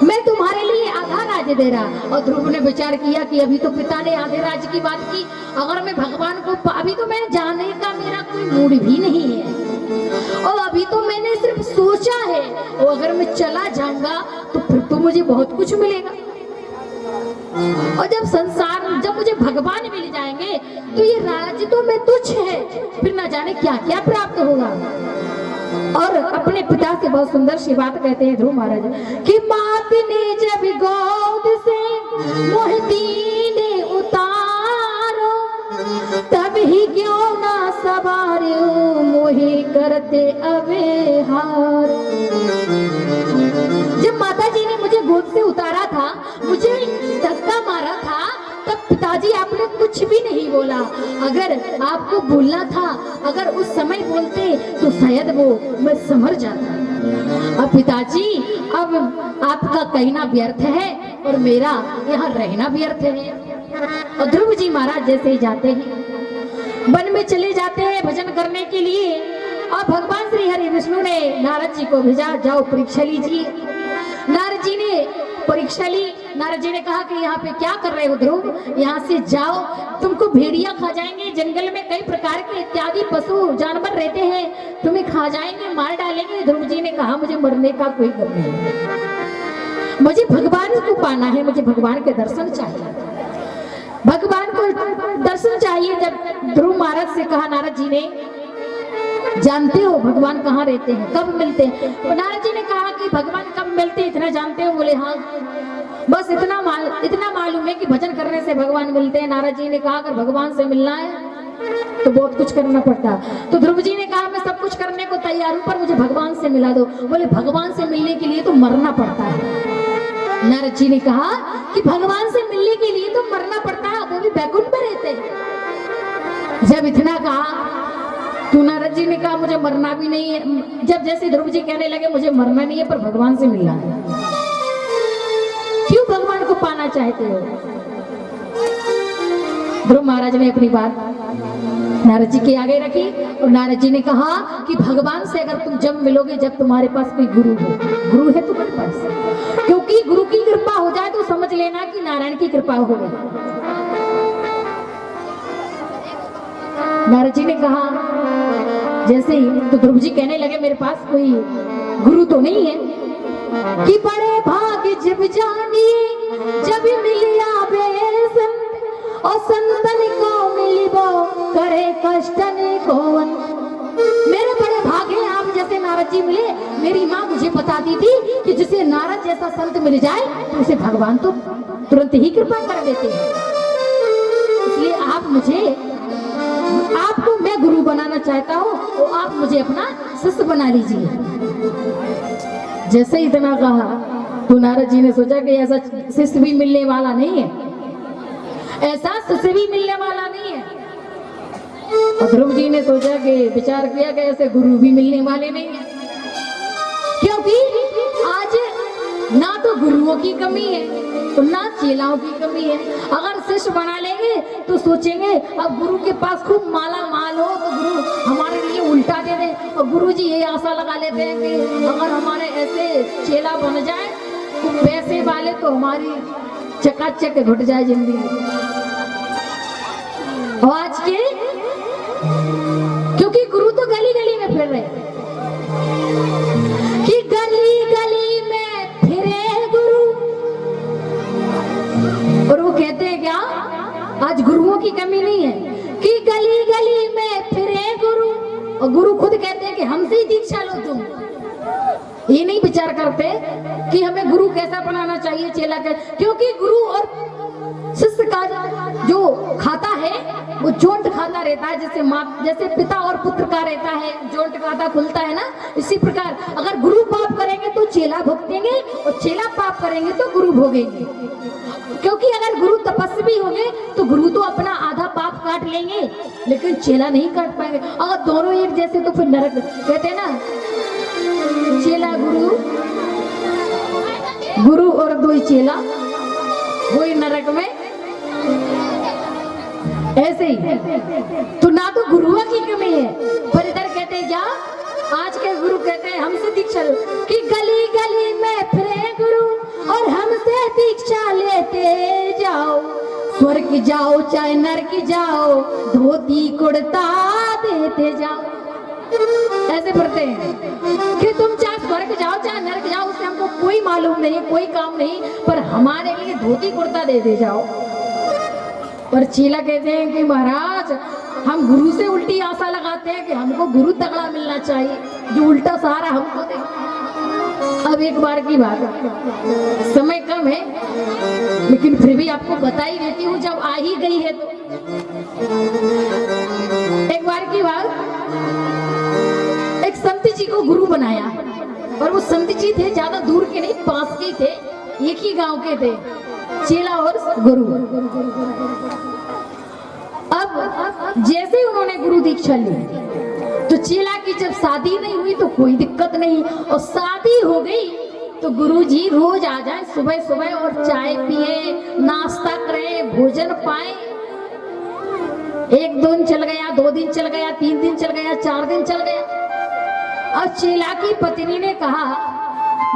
मैं तुम्हारे लिए आधा राज्य दे रहा। और ध्रुव ने विचार किया कि अभी तो पिता ने आधे राज्य की बात की, अगर मैं भगवान को अभी तो मैं जाने का मेरा कोई मूड भी नहीं है, और अभी तो मैंने सिर्फ सोचा है, और अगर मैं चला जाऊंगा तो फिर तो मुझे बहुत कुछ मिलेगा, और जब मुझे भगवान मिल जाएंगे तो ये राज्य तो मैं तुच्छ है, फिर ना जाने क्या क्या प्राप्त होगा। और अपने पिता से बहुत सुंदर सी बात कहते हैं ध्रुव महाराज कि मात ने जब गोद से मोहती ने उतारो, तब ही क्यों ना सवारो मोहे करते अवेहार। जब माता जी ने मुझे गोद से उतारा था, मुझे धक्का मारा था, तब पिताजी आपने कुछ भी नहीं बोला। अगर आपको बोलना था, अगर उस समय बोलते तो शायद वो मैं समझ जाता। अब पिताजी अब आपका कहना व्यर्थ है और मेरा यहाँ रहना व्यर्थ है। और ध्रुव जी महाराज जैसे ही जाते हैं वन में चले जाते हैं भजन करने के लिए, और भगवान श्री हरि विष्णु ने नारद जी को भेजा, जाओ परीक्षा लीजिए। नारद जी ने परीक्षा ली। नारद जी ने कहा कि यहाँ पे क्या कर रहे हो ध्रुव, यहाँ से जाओ, तुमको भेड़िया खा जाएंगे, जंगल में कई प्रकार के इत्यादि पशु जानवर रहते हैं, तुम्हें खा जाएंगे, मार डालेंगे। ध्रुव जी ने कहा मुझे मरने का कोई गम नहीं है, मुझे भगवान को पाना है, मुझे भगवान के दर्शन चाहिए, भगवान को दर्शन चाहिए। जब ध्रुव महाराज से कहा नारद जी ने, जानते हो भगवान कहाँ रहते हैं, कब मिलते हैं? तो नारद जी ने कहा कि भगवान कब मिलते हैं इतना जानते हो? बोले हाँ, बस इतना मालूम है कि भजन करने से भगवान मिलते हैं। नारद जी ने कहा अगर भगवान से मिलना है तो बहुत कुछ करना पड़ता। तो ध्रुव जी ने कहा मैं सब कुछ करने को तैयार हूँ, पर मुझे भगवान से मिला दो। बोले भगवान से मिलने के लिए तो मरना पड़ता है। नारद जी ने कहा कि भगवान से मिलने के लिए तो मरना पड़ता है, वो भी बैकुंठ में रहते हैं। जब इतना कहा तो नारद जी ने कहा मुझे मरना भी नहीं है। जब जैसे ध्रुव जी कहने लगे मुझे मरना नहीं है पर भगवान से मिलना है, क्यों भगवान को पाना चाहते हो? ध्रुव महाराज ने अपनी बात नारद जी के आगे रखी और नारद जी ने कहा कि भगवान से अगर तुम जब मिलोगे जब तुम्हारे पास कोई गुरु हो, गुरु है तुम्हारे पास, क्योंकि गुरु की कृपा हो जाए तो समझ लेना कि नारायण की कृपा हो गई। नारद जी ने कहा जैसे ही, तो ध्रुव जी कहने लगे मेरे पास कोई गुरु तो नहीं है कि बड़े भाग्य जब जानिए जब मिलिया बेसन और संतन को मिलिबो करे कष्टन कोवन। मेरे बड़े भाग्य आप जैसे नारद जी मिले। मेरी माँ मुझे बताती थी कि जिसे नारद जैसा संत मिल जाए तो उसे भगवान तो तुरंत ही कृपा कर देते हैं। इसलिए आपको मैं गुरु बनाना चाहता हूँ तो आप मुझे अपना शिष्य बना लीजिए। जैसे इतना कहा तो नारद जी ने सोचा कि ऐसा शिष्य भी मिलने वाला नहीं है, ऐसा शिष्य भी मिलने वाला नहीं है। और ध्रुव जी ने सोचा कि विचार किया कि ऐसे गुरु भी मिलने वाले नहीं है, क्योंकि आज ना तो गुरुओं की कमी है तो ना चेलाओं की कमी है। अगर शिष्य बना लेंगे तो सोचेंगे अब गुरु के पास खूब माला माल हो तो गुरु हमारे लिए उल्टा दे दे, और गुरु जी ये आशा लगा लेते हैं कि अगर हमारे ऐसे चेला बन जाए तो पैसे वाले तो हमारी चकाचक घुट जाए जिंदगी। और आज के क्योंकि गुरु तो गली गली में फिर रहे कि गली गली में फिरे गुरु, और वो कहते हैं क्या आज गुरुओं की कमी नहीं है कि गली गली में फिरे गुरु, और गुरु खुद कहते हैं कि हमसे ही दीक्षा लो तुम। ये नहीं विचार करते कि हमें गुरु कैसा बनाना चाहिए, चेला कैसा, क्योंकि गुरु और शिष्य का जो खाता है वो जोंट खाता रहता है, जैसे माँ, जैसे पिता और पुत्र का रहता है, जोंट खाता खुलता है ना, इसी प्रकार अगर गुरु पाप करेंगे तो चेला भुगतेंगे और चेला पाप करेंगे तो गुरु भोगेंगे। क्योंकि अगर गुरु तपस्वी होंगे तो गुरु तो अपना आधा पाप काट लेंगे, लेकिन चेला नहीं काट पाएंगे। अगर दोनों एक जैसे तो फिर नरक, कहते हैं ना, चेला गुरु, गुरु और दो ही चेला वही नरक में, ऐसे ही। तो ना तो गुरुओं की कमी है, पर इधर कहते हैं क्या, आज के गुरु कहते हैं हमसे दीक्षा लो, कि गली गली में फिरे गुरु और हमसे दीक्षा लेते जाओ, स्वर्ग जाओ चाहे नरक जाओ, धोती कुर्ता देते जाओ। ऐसे पढ़ते हैं कि तुम चाहे स्वर्ग जाओ चाहे नरक जाओ, उससे हमको कोई मालूम नहीं, कोई काम नहीं, पर हमारे लिए धोती कुर्ता दे जाओ। पर चेला कहते हैं कि महाराज हम गुरु से उल्टी आशा लगाते हैं कि हमको गुरु तगड़ा मिलना चाहिए, जो उल्टा सहारा हमको दे। अब एक बार की बात है, समय कम है लेकिन फिर भी आपको बता ही देती हूँ, जब आ ही गई है तो। एक बार की बात, एक संत जी को गुरु बनाया, और वो संत जी थे ज्यादा दूर के नहीं, पास के थे, एक ही गांव के थे, चेला और गुरु। अब जैसे ही उन्होंने गुरु दीक्षा ली तो चेला की जब शादी नहीं हुई तो कोई दिक्कत नहीं, और शादी हो गई तो गुरु जी रोज आ जाए सुबह सुबह और चाय पिए, नाश्ता करें, भोजन पाए। एक दिन चल गया, 2 दिन चल गया, 3 दिन चल गया, 4 दिन चल गया। और चेला की पत्नी ने कहा,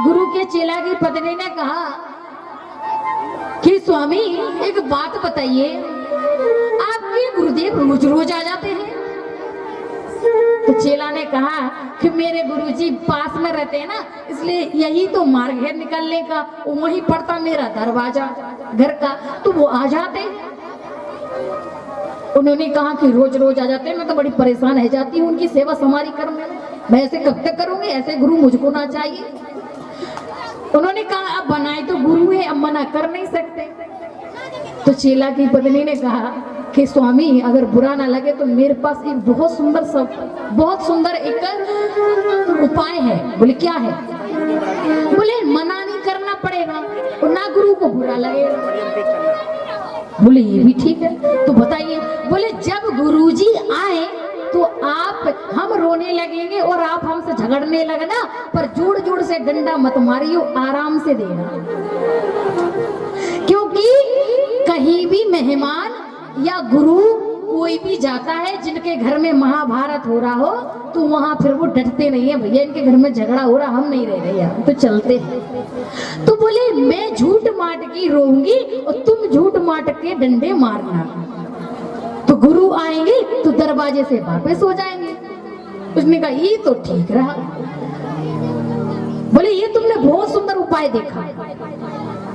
गुरु के चेला की पत्नी ने कहा कि स्वामी एक बात बताइए, आपके गुरुदेव रोज रोज आ जाते हैं? तो चेला ने कहा कि मेरे गुरुजी पास में रहते हैं ना, इसलिए यही तो मार्ग है निकलने का, वहीं पड़ता मेरा दरवाजा घर का, तो वो आ जाते। उन्होंने कहा कि रोज रोज आ जाते हैं, मैं तो बड़ी परेशान है जाती हूँ उनकी सेवा समारी करने में, मैं ऐसे कब तक करूंगी, ऐसे गुरु मुझको ना चाहिए। उन्होंने कहा अब बनाए तो गुरु है, अब मना कर नहीं सकते। तो चेला की पत्नी ने कहा कि स्वामी अगर बुरा ना लगे तो मेरे पास एक बहुत सुंदर एक उपाय है। बोले क्या है? बोले मना नहीं करना पड़ेगा और ना गुरु को बुरा लगेगा। बोले ये भी ठीक है, तो बताइए। बोले जब गुरुजी आए तो हम रोने लगेंगे और आप हमसे झगड़ने लगना, पर जोड़ जोड़ से डंडा मत मारियो, आराम से देना। क्योंकि कहीं भी मेहमान या गुरु कोई भी जाता है जिनके घर में महाभारत हो रहा हो तो वहां फिर वो डरते नहीं है, भैया इनके घर में झगड़ा हो रहा, हम नहीं रह रहे यार, तो चलते हैं। तो बोले मैं झूठ माट की रोऊंगी और तुम झूठ माट के डंडे मारना, तो गुरु आएंगे तो दरवाजे से वापस हो जाएंगे। उसने कहा ये तो ठीक रहा। बोले ये तुमने बहुत सुंदर उपाय देखा।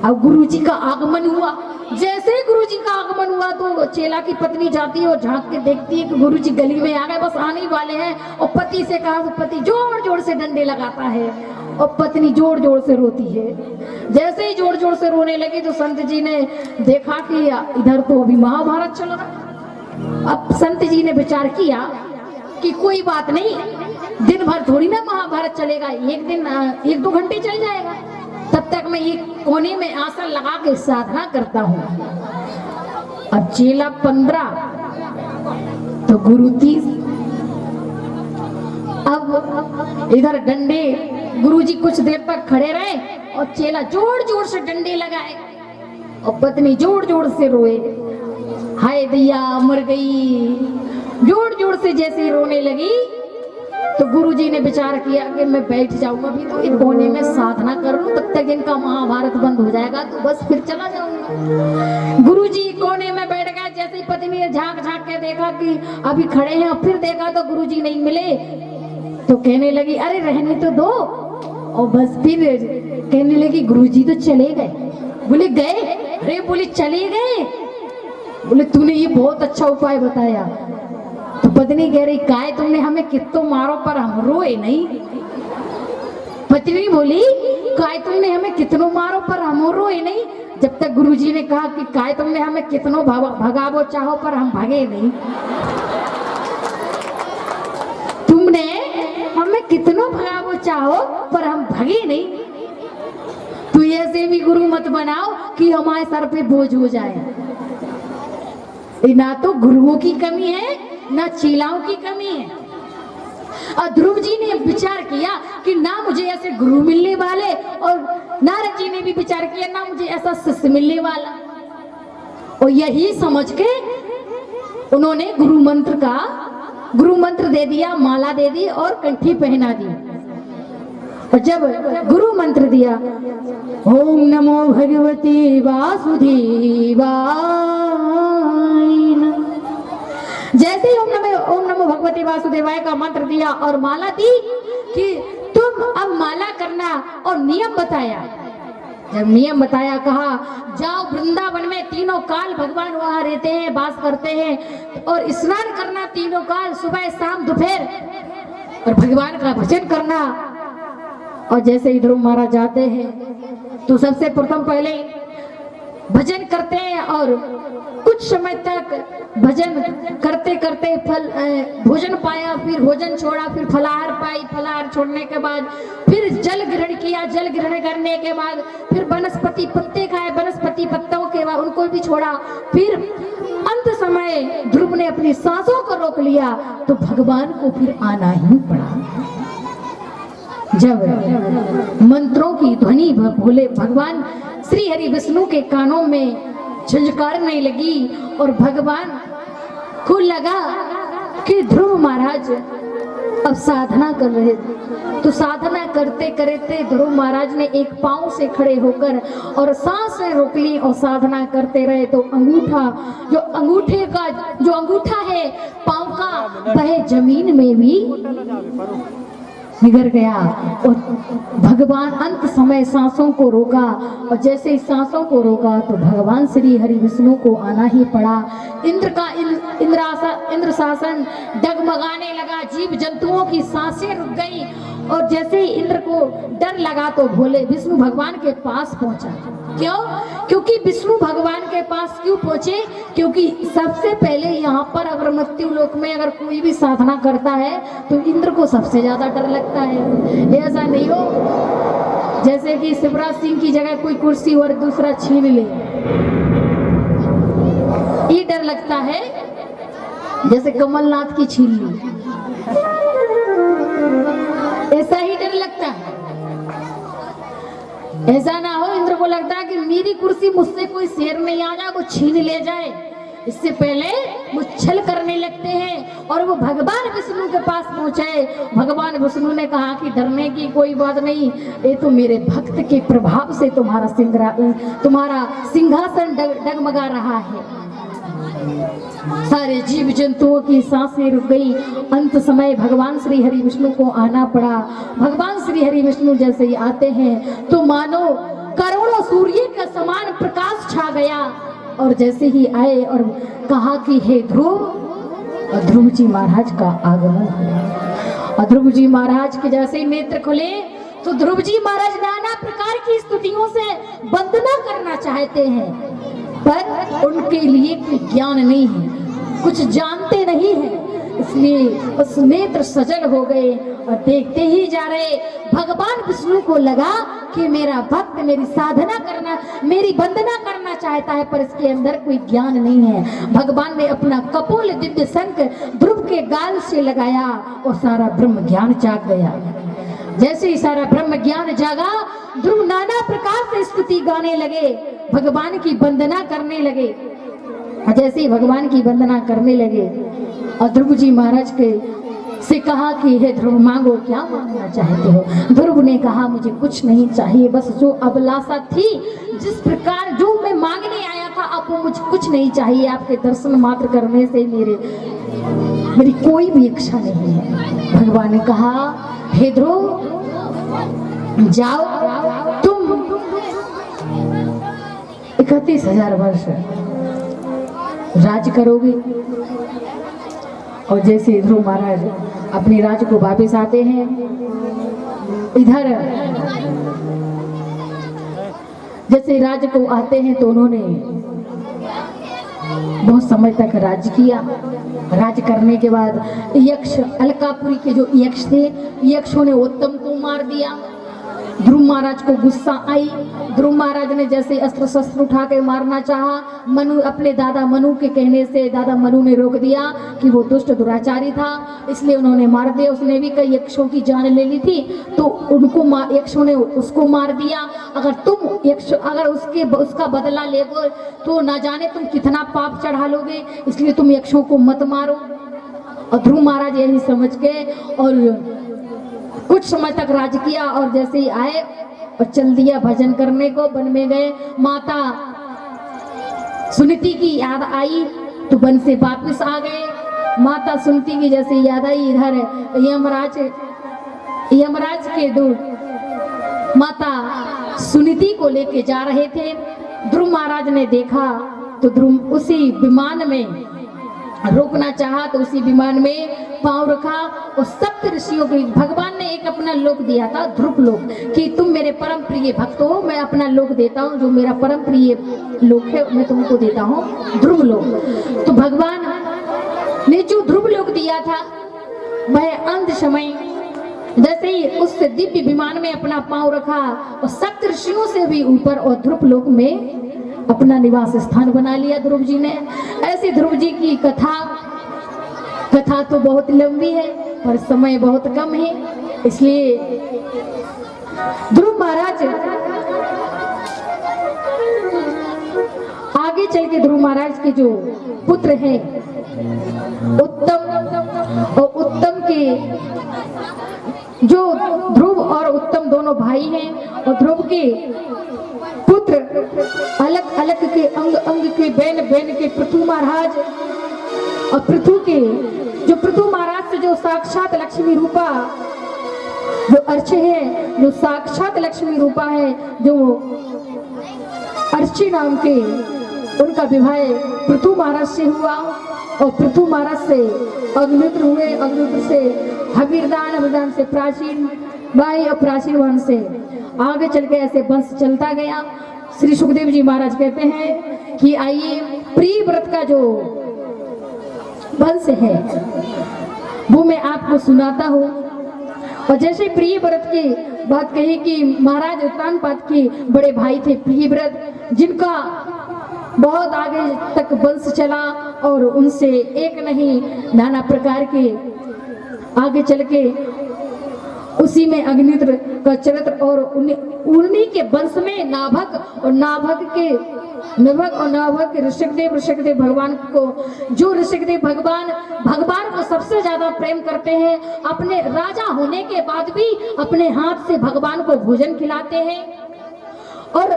अब गुरुजी का आगमन हुआ। जैसे ही गुरुजी का आगमन हुआ तो चेला की पत्नी जाती है और झांक के देखती है कि गुरुजी गली में आ गए, बस आने वाले हैं। और पति से कहा तो पति जोर जोर से डंडे लगाता है और पत्नी जोर जोर से रोती है। जैसे ही जोर जोर से रोने लगी तो संत जी ने देखा कि इधर तो अभी महाभारत चल रहा। अब संत जी ने विचार किया कि कोई बात नहीं, दिन भर थोड़ी ना महाभारत चलेगा, एक दिन 1-2 घंटे चल जाएगा, तब तक मैं एक कोने में आसन लगा के साधना करता हूँ। अब चेला 15 तो गुरु 30। अब इधर डंडे, गुरुजी कुछ देर तक खड़े रहे और चेला जोर जोर से डंडे लगाए और पत्नी जोर जोर से रोए, हाय दैया मर गई। जोर जोर से जैसे ही रोने लगी तो गुरुजी ने विचार किया कि मैं बैठ जाऊंगा अभी तो एक कोने में साधना कर लूं, तब तक इनका महाभारत बंद हो जाएगा तो बस फिर चला जाऊंगा। गुरुजी कोने में बैठ गए। जैसे ही पत्नी ने झांक झांक के देखा कि अभी खड़े हैं, फिर देखा तो गुरुजी नहीं मिले तो कहने लगी अरे रहने तो दो। और बस फिर कहने लगी गुरुजी तो चले गए। बोले गए? अरे बोले चले गए। बोले तूने ये बहुत अच्छा उपाय बताया। तो पत्नी कह रही काय तुमने हमें कितो मारो पर हम रोए नहीं। पत्नी बोली काय तुमने हमें कितनों मारो पर हम रोए नहीं। जब तक गुरुजी ने कहा कि काय तुमने हमें कितनों भगावो चाहो पर हम भागे नहीं। तुमने हमें कितनों भगावो चाहो पर हम भागे नहीं। तो ऐसे भी गुरु मत बनाओ कि हमारे सर पे बोझ हो जाए। ना तो गुरुओं की कमी है ना चेलाओं की कमी है। और ध्रुव जी ने विचार किया कि ना मुझे ऐसे गुरु मिलने वाले, और नारद जी ने भी विचार किया ना मुझे ऐसा शिष्य मिलने वाला। और यही समझ के उन्होंने गुरु मंत्र दे दिया, माला दे दी और कंठी पहना दी। और जब गुरु मंत्र दिया ओम नमो भगवते वासुदेवाय, जैसे ही ओम नमो भगवते वासुदेवाय का मंत्र दिया और माला दी कि तुम अब माला करना, और नियम बताया। जब नियम बताया कहा जाओ वृंदावन में तीनों काल भगवान वहां रहते हैं, वास करते हैं, और स्नान करना तीनों काल सुबह शाम दोपहर, और भगवान का भजन करना। और जैसे ही ध्रुव महाराज जाते हैं तो सबसे प्रथम पहले भजन करते हैं, और कुछ समय तक भजन करते करते भोजन पाया, फिर भोजन छोड़ा, फिर फलाहार पाई, फलाहार छोड़ने के बाद फिर जल ग्रहण किया, जल ग्रहण करने के बाद फिर वनस्पति पत्ते खाए, वनस्पति पत्तों के बाद उनको भी छोड़ा। फिर अंत समय ध्रुव ने अपनी सांसों को रोक लिया तो भगवान को फिर आना ही पड़ा। जब मंत्रों की ध्वनि भोले भगवान श्री हरि विष्णु के कानों में झंझकारने लगी, और भगवान को लगा कि ध्रुव महाराज अब साधना कर रहे थे। तो साधना करते करते ध्रुव महाराज ने एक पांव से खड़े होकर और सांसें रोक ली और साधना करते रहे। तो जो अंगूठा है पांव का, वह जमीन में भी निगर गया। और भगवान अंत समय सांसों को रोका, और जैसे ही सांसों को रोका तो भगवान श्री हरि विष्णु को आना ही पड़ा। इंद्र शासन डगमगाने लगा, जीव जंतुओं की सांसें रुक गई, और जैसे ही इंद्र को डर लगा तो भोले विष्णु भगवान के पास पहुंचा। क्यों? क्योंकि विष्णु भगवान के पास क्यों पहुंचे? क्योंकि सबसे पहले यहाँ पर अगर मृत्यु लोक में अगर कोई भी साधना करता है तो इंद्र को सबसे ज्यादा डर लगता है। ऐसा नहीं हो जैसे कि शिवराज सिंह की जगह कोई कुर्सी और दूसरा छीन ले, ये डर लगता है। जैसे कमलनाथ की छीन ली, ऐसा ही डर लगता है। ऐसा ना हो इंद्र को लगता है कि मेरी कुर्सी मुझसे कोई शेर नहीं आ जाए, वो छीन ले जाए, इससे पहले वो छल करने लगते हैं। और वो भगवान विष्णु के पास पहुंचे। भगवान विष्णु ने कहा कि डरने की कोई बात नहीं, ये तो मेरे भक्त के प्रभाव से तुम्हारा सिंहासन डगमगा रहा है। सारे जीव जंतुओं की सांसें रुक गई। अंत समय भगवान श्री हरि विष्णु को आना पड़ा। भगवान श्री हरि विष्णु जैसे ही आते हैं तो मानो करोड़ों सूर्य का समान प्रकाश छा गया। और जैसे ही आए और कहा कि हे ध्रुव, और ध्रुव जी महाराज का आगमन हुआ। और ध्रुव जी महाराज के जैसे ही नेत्र खुले तो ध्रुव जी महाराज नाना प्रकार की स्तुतियों से वंदना करना चाहते हैं, पर उनके लिए कोई ज्ञान नहीं है, कुछ जानते नहीं है, इसलिए उस नेत्र सजल हो गए और देखते ही जा रहे। भगवान विष्णु को लगा कि मेरा भक्त मेरी साधना करना, मेरी वंदना करना चाहता है, पर इसके अंदर कोई ज्ञान नहीं है। भगवान ने अपना कपोल दिव्य शंख ध्रुव के गाल से लगाया और सारा ब्रह्म ज्ञान जाग गया। जैसे ही सारा ब्रह्म ज्ञान जागा, ध्रुव नाना प्रकार से स्तुति गाने लगे, भगवान की वंदना करने लगे। जैसे ही भगवान की वंदना करने लगे और ध्रुव जी महाराज के से कहा कि हे ध्रुव मांगो, क्या मांगना चाहते हो? ध्रुव ने कहा मुझे कुछ नहीं चाहिए, बस जो अभिलाषा थी, जिस प्रकार जो मैं मांगने आया था, अब वो मुझे कुछ नहीं चाहिए। आपके दर्शन मात्र करने से मेरी कोई भी इच्छा नहीं है। भगवान ने कहा हे ध्रुव जाओ, तुम 31,000 वर्ष राज करोगे। और जैसे ध्रुव महाराज अपने राज को वापस आते हैं इधर जैसे राज्य को आते हैं तो उन्होंने बहुत समय तक राज्य किया। राज्य करने के बाद यक्ष, अलकापुरी के जो यक्ष थे, यक्षों ने उत्तम को मार दिया। ध्रुव महाराज को गुस्सा आई। ध्रुव महाराज ने जैसे अस्त्र शस्त्र उठा के मारना चाहा, मनु अपने दादा मनु के कहने से दादा मनु ने रोक दिया कि वो दुष्ट दुराचारी था, इसलिए उन्होंने मार दिया। उसने भी कई यक्षों की जान ले ली थी तो उनको यक्षों ने उसको मार दिया। अगर तुम यक्ष अगर उसका बदला लेगो तो ना जाने तुम कितना पाप चढ़ा लोगे, इसलिए तुम यक्षों को मत मारो। और ध्रुव महाराज यही समझ के और कुछ समय तक राज किया और जैसे ही आए और चल दिया भजन करने को, वन में गए। माता सुनीति की याद आई तो वन से वापस आ गए। माता सुनीति की जैसे याद आई, इधर यमराज के दूत माता सुनीति को लेके जा रहे थे। ध्रुव महाराज ने देखा तो ध्रुव उसी विमान में रोकना चाहा तो उसी विमान में पांव रखा और सप्त ऋषियों को भगवान ने एक अपना लोक दिया था, ध्रुव लोक, कि तुम मेरे परम प्रिय भक्त हो, मैं अपना लोक देता हूँ, जो मेरा परम प्रिय लोक है मैं तुमको देता हूँ, ध्रुव लोक। तो भगवान ने जो ध्रुव लोक दिया था वह अंत समय जैसे ही उस दिव्य विमान में अपना पांव रखा और सप्त ऋषियों से भी ऊपर और ध्रुव लोक में अपना निवास स्थान बना लिया ध्रुव जी ने। ऐसी ध्रुव जी की कथा तो बहुत लंबी है पर समय बहुत कम है, इसलिए ध्रुव महाराज आगे चल के ध्रुव महाराज के जो पुत्र हैं उत्तम, और उत्तम के जो ध्रुव और उत्तम दोनों भाई हैं और ध्रुव के पुत्र अलग अलग के अंग अंग के बहन बहन के पृथु महाराज और पृथु महाराज से जो साक्षात लक्ष्मी रूपा जो अर्चे है, जो साक्षात लक्ष्मी रूपा है, जो अर्ची नाम के उनका विवाह पृथु महाराज से हुआ और पृथु महाराज से अग्निहोत्र हुए, अग्निहोत्र से हविरदान, हविरदान से प्राचीन भाई और प्राचीन वंश से आगे चल के ऐसे वंश चलता गया। श्री सुखदेव जी महाराज कहते हैं कि आइए प्रिय व्रत का जो वंश है वो मैं आपको सुनाता हूँ। और जैसे प्रिय व्रत की बात कही कि महाराज उत्तानपाद के बड़े भाई थे प्रिय व्रत, जिनका बहुत आगे तक वंश चला और उनसे एक नहीं नाना प्रकार के आगे चल के उसी में अग्निहोत्र का चरित्र और उन्हीं के वंश में नाभक के ऋषिकदेव भगवान को, जो ऋषिकदेव भगवान को सबसे ज्यादा प्रेम करते हैं, अपने राजा होने के बाद भी अपने हाथ से भगवान को भोजन खिलाते हैं और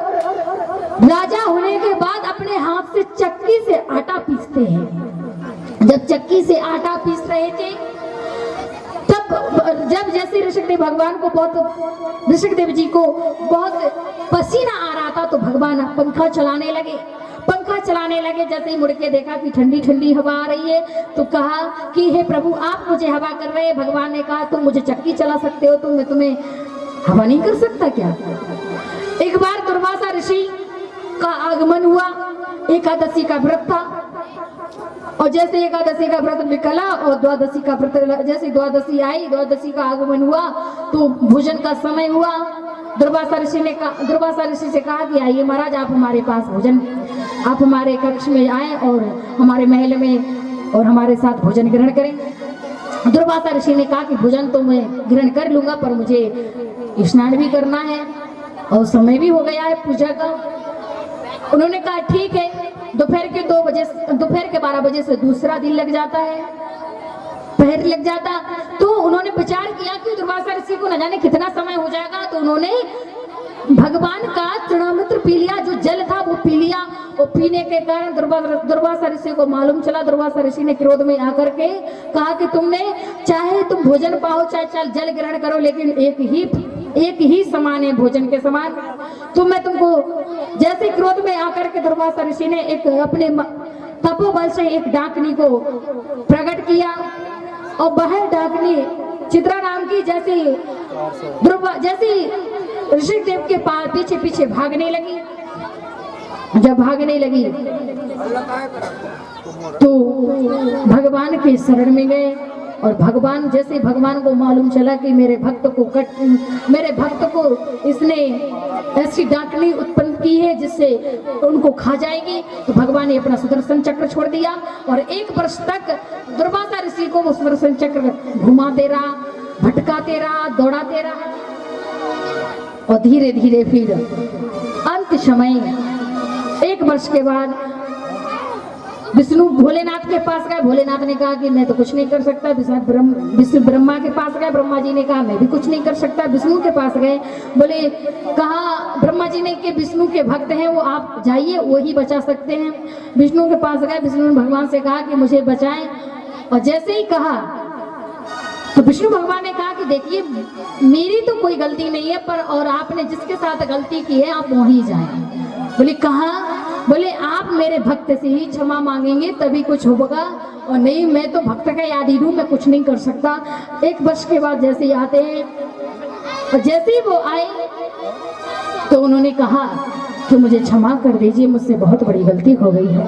राजा होने के बाद अपने हाथ से चक्की से आटा पीसते हैं। जब चक्की से आटा पीस रहे थे तब जब जैसे ऋषिकदेव जी को बहुत पसीना आ रहा था तो भगवान पंखा चलाने लगे। जैसे ही मुड़ के देखा कि ठंडी ठंडी हवा आ रही है तो कहा कि हे प्रभु आप मुझे हवा कर रहे हैं। भगवान ने कहा तुम मुझे चक्की चला सकते हो तो मैं तुम्हें हवा नहीं कर सकता क्या। एक बार दुर्वासा ऋषि का आगमन हुआ, एकादशी का व्रत था और जैसे एकादशी का व्रत निकला और द्वादशी का व्रत, जैसे द्वादशी आई, द्वादशी का आगमन हुआ तो भोजन का समय हुआ। दुर्वासा ऋषि से कहा कि आइए महाराज आप हमारे पास भोजन, आप हमारे कक्ष में आए और हमारे महल में और हमारे साथ भोजन ग्रहण करें। दुर्वासा ऋषि ने कहा कि भोजन तो मैं ग्रहण कर लूंगा पर मुझे स्नान भी करना है और समय भी हो गया है पूजा का। उन्होंने कहा ठीक है। दोपहर के 12 बजे से दूसरा दिन लग जाता है, पहर लग जाता। तो उन्होंने विचार किया कि दुर्वासा ऋषि को न जाने कितना समय हो जाएगा, तो उन्होंने भगवान का तृणामृत पी लिया, जो जल था वो पी लिया और पीने के कारण दुर्वासा ऋषि को मालूम चला। दुर्वासा ऋषि ने क्रोध में आकर के कहा कि तुमने चाहे तुम भोजन पाओ चाहे जल ग्रहण करो, लेकिन एक ही समान है भोजन के समान। तो मैं तुमको जैसे क्रोध में आकर के दुर्वासा ऋषि ने एक अपने तपोबल से एक डाकनी को प्रकट किया और वह डाकनी चित्रा नाम की, जैसे द्रुपद जैसे ऋषिदेव के पास पीछे पीछे भागने लगी। जब भागने लगी तो भगवान के शरण में गए और भगवान जैसे भगवान को मालूम चला कि मेरे भक्त को इसने ऐसी डांटनी उत्पन्न की है जिससे उनको खा जाएगी, तो भगवान ने अपना सुदर्शन चक्र छोड़ दिया और 1 वर्ष तक दुर्वासा ऋषि को वो सुदर्शन चक्र घुमाते रहा, भटकाते रहा, दौड़ाते रहा। और धीरे धीरे फिर अंत समय 1 वर्ष के बाद विष्णु भोलेनाथ के पास गए। भोलेनाथ ने कहा कि मैं तो कुछ नहीं कर सकता। विष्णु ब्रह्मा के पास गए। ब्रह्मा जी ने कहा मैं भी कुछ नहीं कर सकता। विष्णु के पास गए, बोले कहा ब्रह्मा जी ने कि विष्णु के भक्त हैं वो आप जाइए, वही बचा सकते हैं। विष्णु के पास गए। विष्णु ने भगवान से कहा कि मुझे बचाएं, और जैसे ही कहा तो विष्णु भगवान ने कहा कि देखिए मेरी तो कोई गलती नहीं है, पर और आपने जिसके साथ गलती की है आप वहीं जाएं। बोले कहाँ? बोले आप मेरे भक्त से ही क्षमा मांगेंगे तभी कुछ होगा, और नहीं मैं तो भक्त का यादी हूँ, मैं कुछ नहीं कर सकता। 1 वर्ष के बाद जैसे ही आते हैं और जैसे ही वो आए तो उन्होंने कहा कि मुझे क्षमा कर दीजिए, मुझसे बहुत बड़ी गलती हो गई है।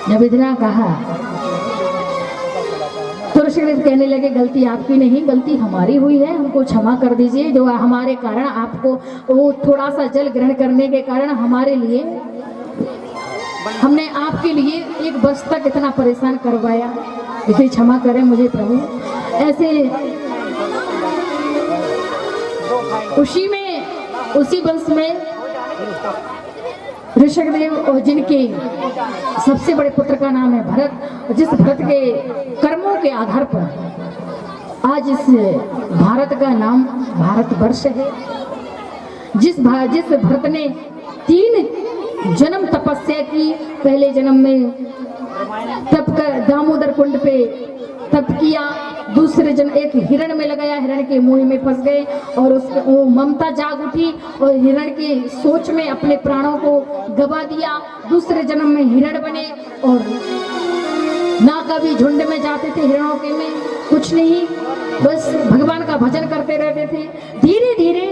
जब इतना कहा तो ऋषिदेव कहने लगे गलती आपकी नहीं, गलती हमारी हुई है, हमको क्षमा कर दीजिए। जो हमारे कारण आपको वो थोड़ा सा जल ग्रहण करने के कारण हमारे लिए हमने आपके लिए 1 वर्ष तक इतना परेशान करवाया, इसे क्षमा करें मुझे प्रभु। ऐसे उसी वंश में ऋषिदेव और जिनके सबसे बड़े पुत्र का नाम है भरत, जिस भरत के कर्मों के आधार पर आज इस भारत का नाम भारतवर्ष है। जिस भरत ने 3 जन्म तपस्या की, पहले जन्म में तप कर दामोदर कुंड पे तप किया, दूसरे जन्म एक हिरण में लगाया, हिरण के मुंह में फंस गए और वो ममता जाग उठी और हिरण की सोच में अपने प्राणों को गवा दिया। दूसरे जन्म में हिरण बने और ना कभी झुंड में जाते थे हिरणों के में, कुछ नहीं, बस भगवान का भजन करते रहते थे। धीरे धीरे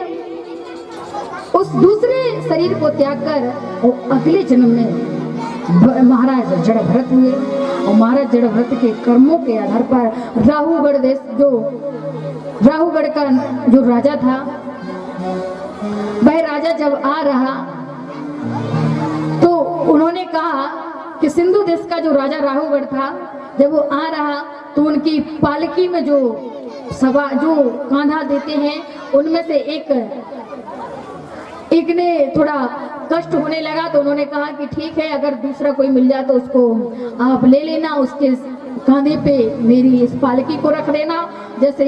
उस दूसरे शरीर को त्याग कर और अगले जन्म में महाराज जड़ भरत हुए, और महाराज जड़ भरत के कर्मों के आधार पर राहुगढ़ का जो राजा था, वह राजा जब आ रहा तो उन्होंने कहा कि सिंधु देश का जो राजा राहुगढ़ था, जब वो आ रहा तो उनकी पालकी में जो कांधा देते हैं उनमें से एक ने थोड़ा कष्ट होने लगा, तो उन्होंने कहा कि ठीक है अगर दूसरा कोई मिल जाए तो उसको आप ले लेना, उसके कांधे पे मेरी इस पालकी को रख देना। जैसे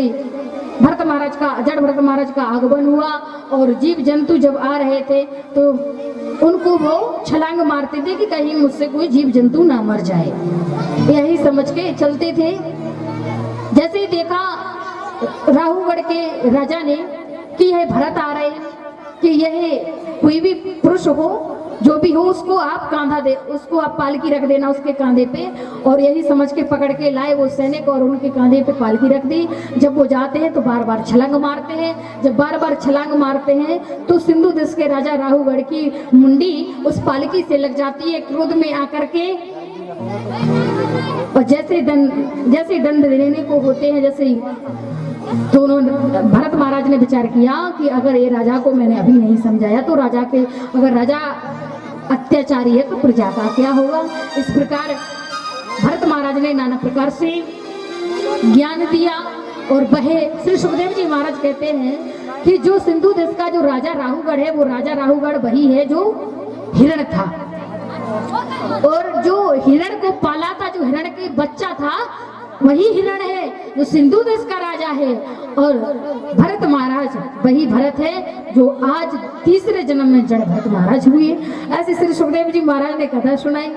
जड़ भरत महाराज का आगमन हुआ और जीव जंतु जब आ रहे थे तो उनको वो छलांग मारते थे कि कहीं मुझसे कोई जीव जंतु ना मर जाए, यही समझ के चलते थे। जैसे ही देखा राहुगढ़ के राजा ने कि यह भरत आ रहे हैं, कि यह कोई भी पुरुष हो जो भी हो उसको आप पालकी रख देना उसके कांधे पे, और यही समझ के पकड़ के लाए वो सैनिक और उनके कांधे पे पालकी रख दी। जब वो जाते हैं तो बार बार छलांग मारते हैं, जब बार बार छलांग मारते हैं तो सिंधु देश के राजा राहुगढ़ की मुंडी उस पालकी से लग जाती है, क्रोध में आकर के, और जैसे दंड देने को होते हैं जैसे तो उन्होंने भरत महाराज ने विचार किया कि अगर ये राजा को मैंने अभी नहीं समझाया तो अगर राजा अत्याचारी है तो प्रजा का क्या होगा। इस प्रकार भरत महाराज ने नाना प्रकार से ज्ञान दिया, और वह श्री सुखदेव जी महाराज कहते हैं कि जो सिंधु देश का जो राजा राहुगढ़ है वो राजा राहुगढ़ वही है जो हिरण था, और जो हिरण को पाला था, जो हिरण के बच्चा था वही हिरण है जो सिंधु देश का राजा है, और भरत महाराज वही भरत है जो आज तीसरे जन्म में जड़ भरत महाराज हुए। ऐसे श्री सुखदेव जी महाराज ने कथा सुनाई।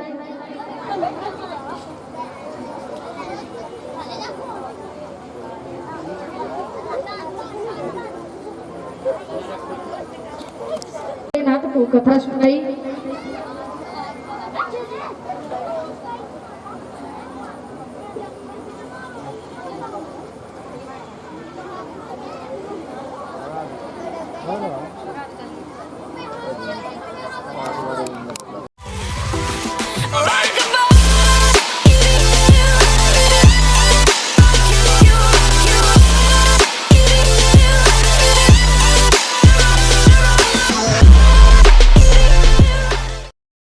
नाथ को कथा सुनाई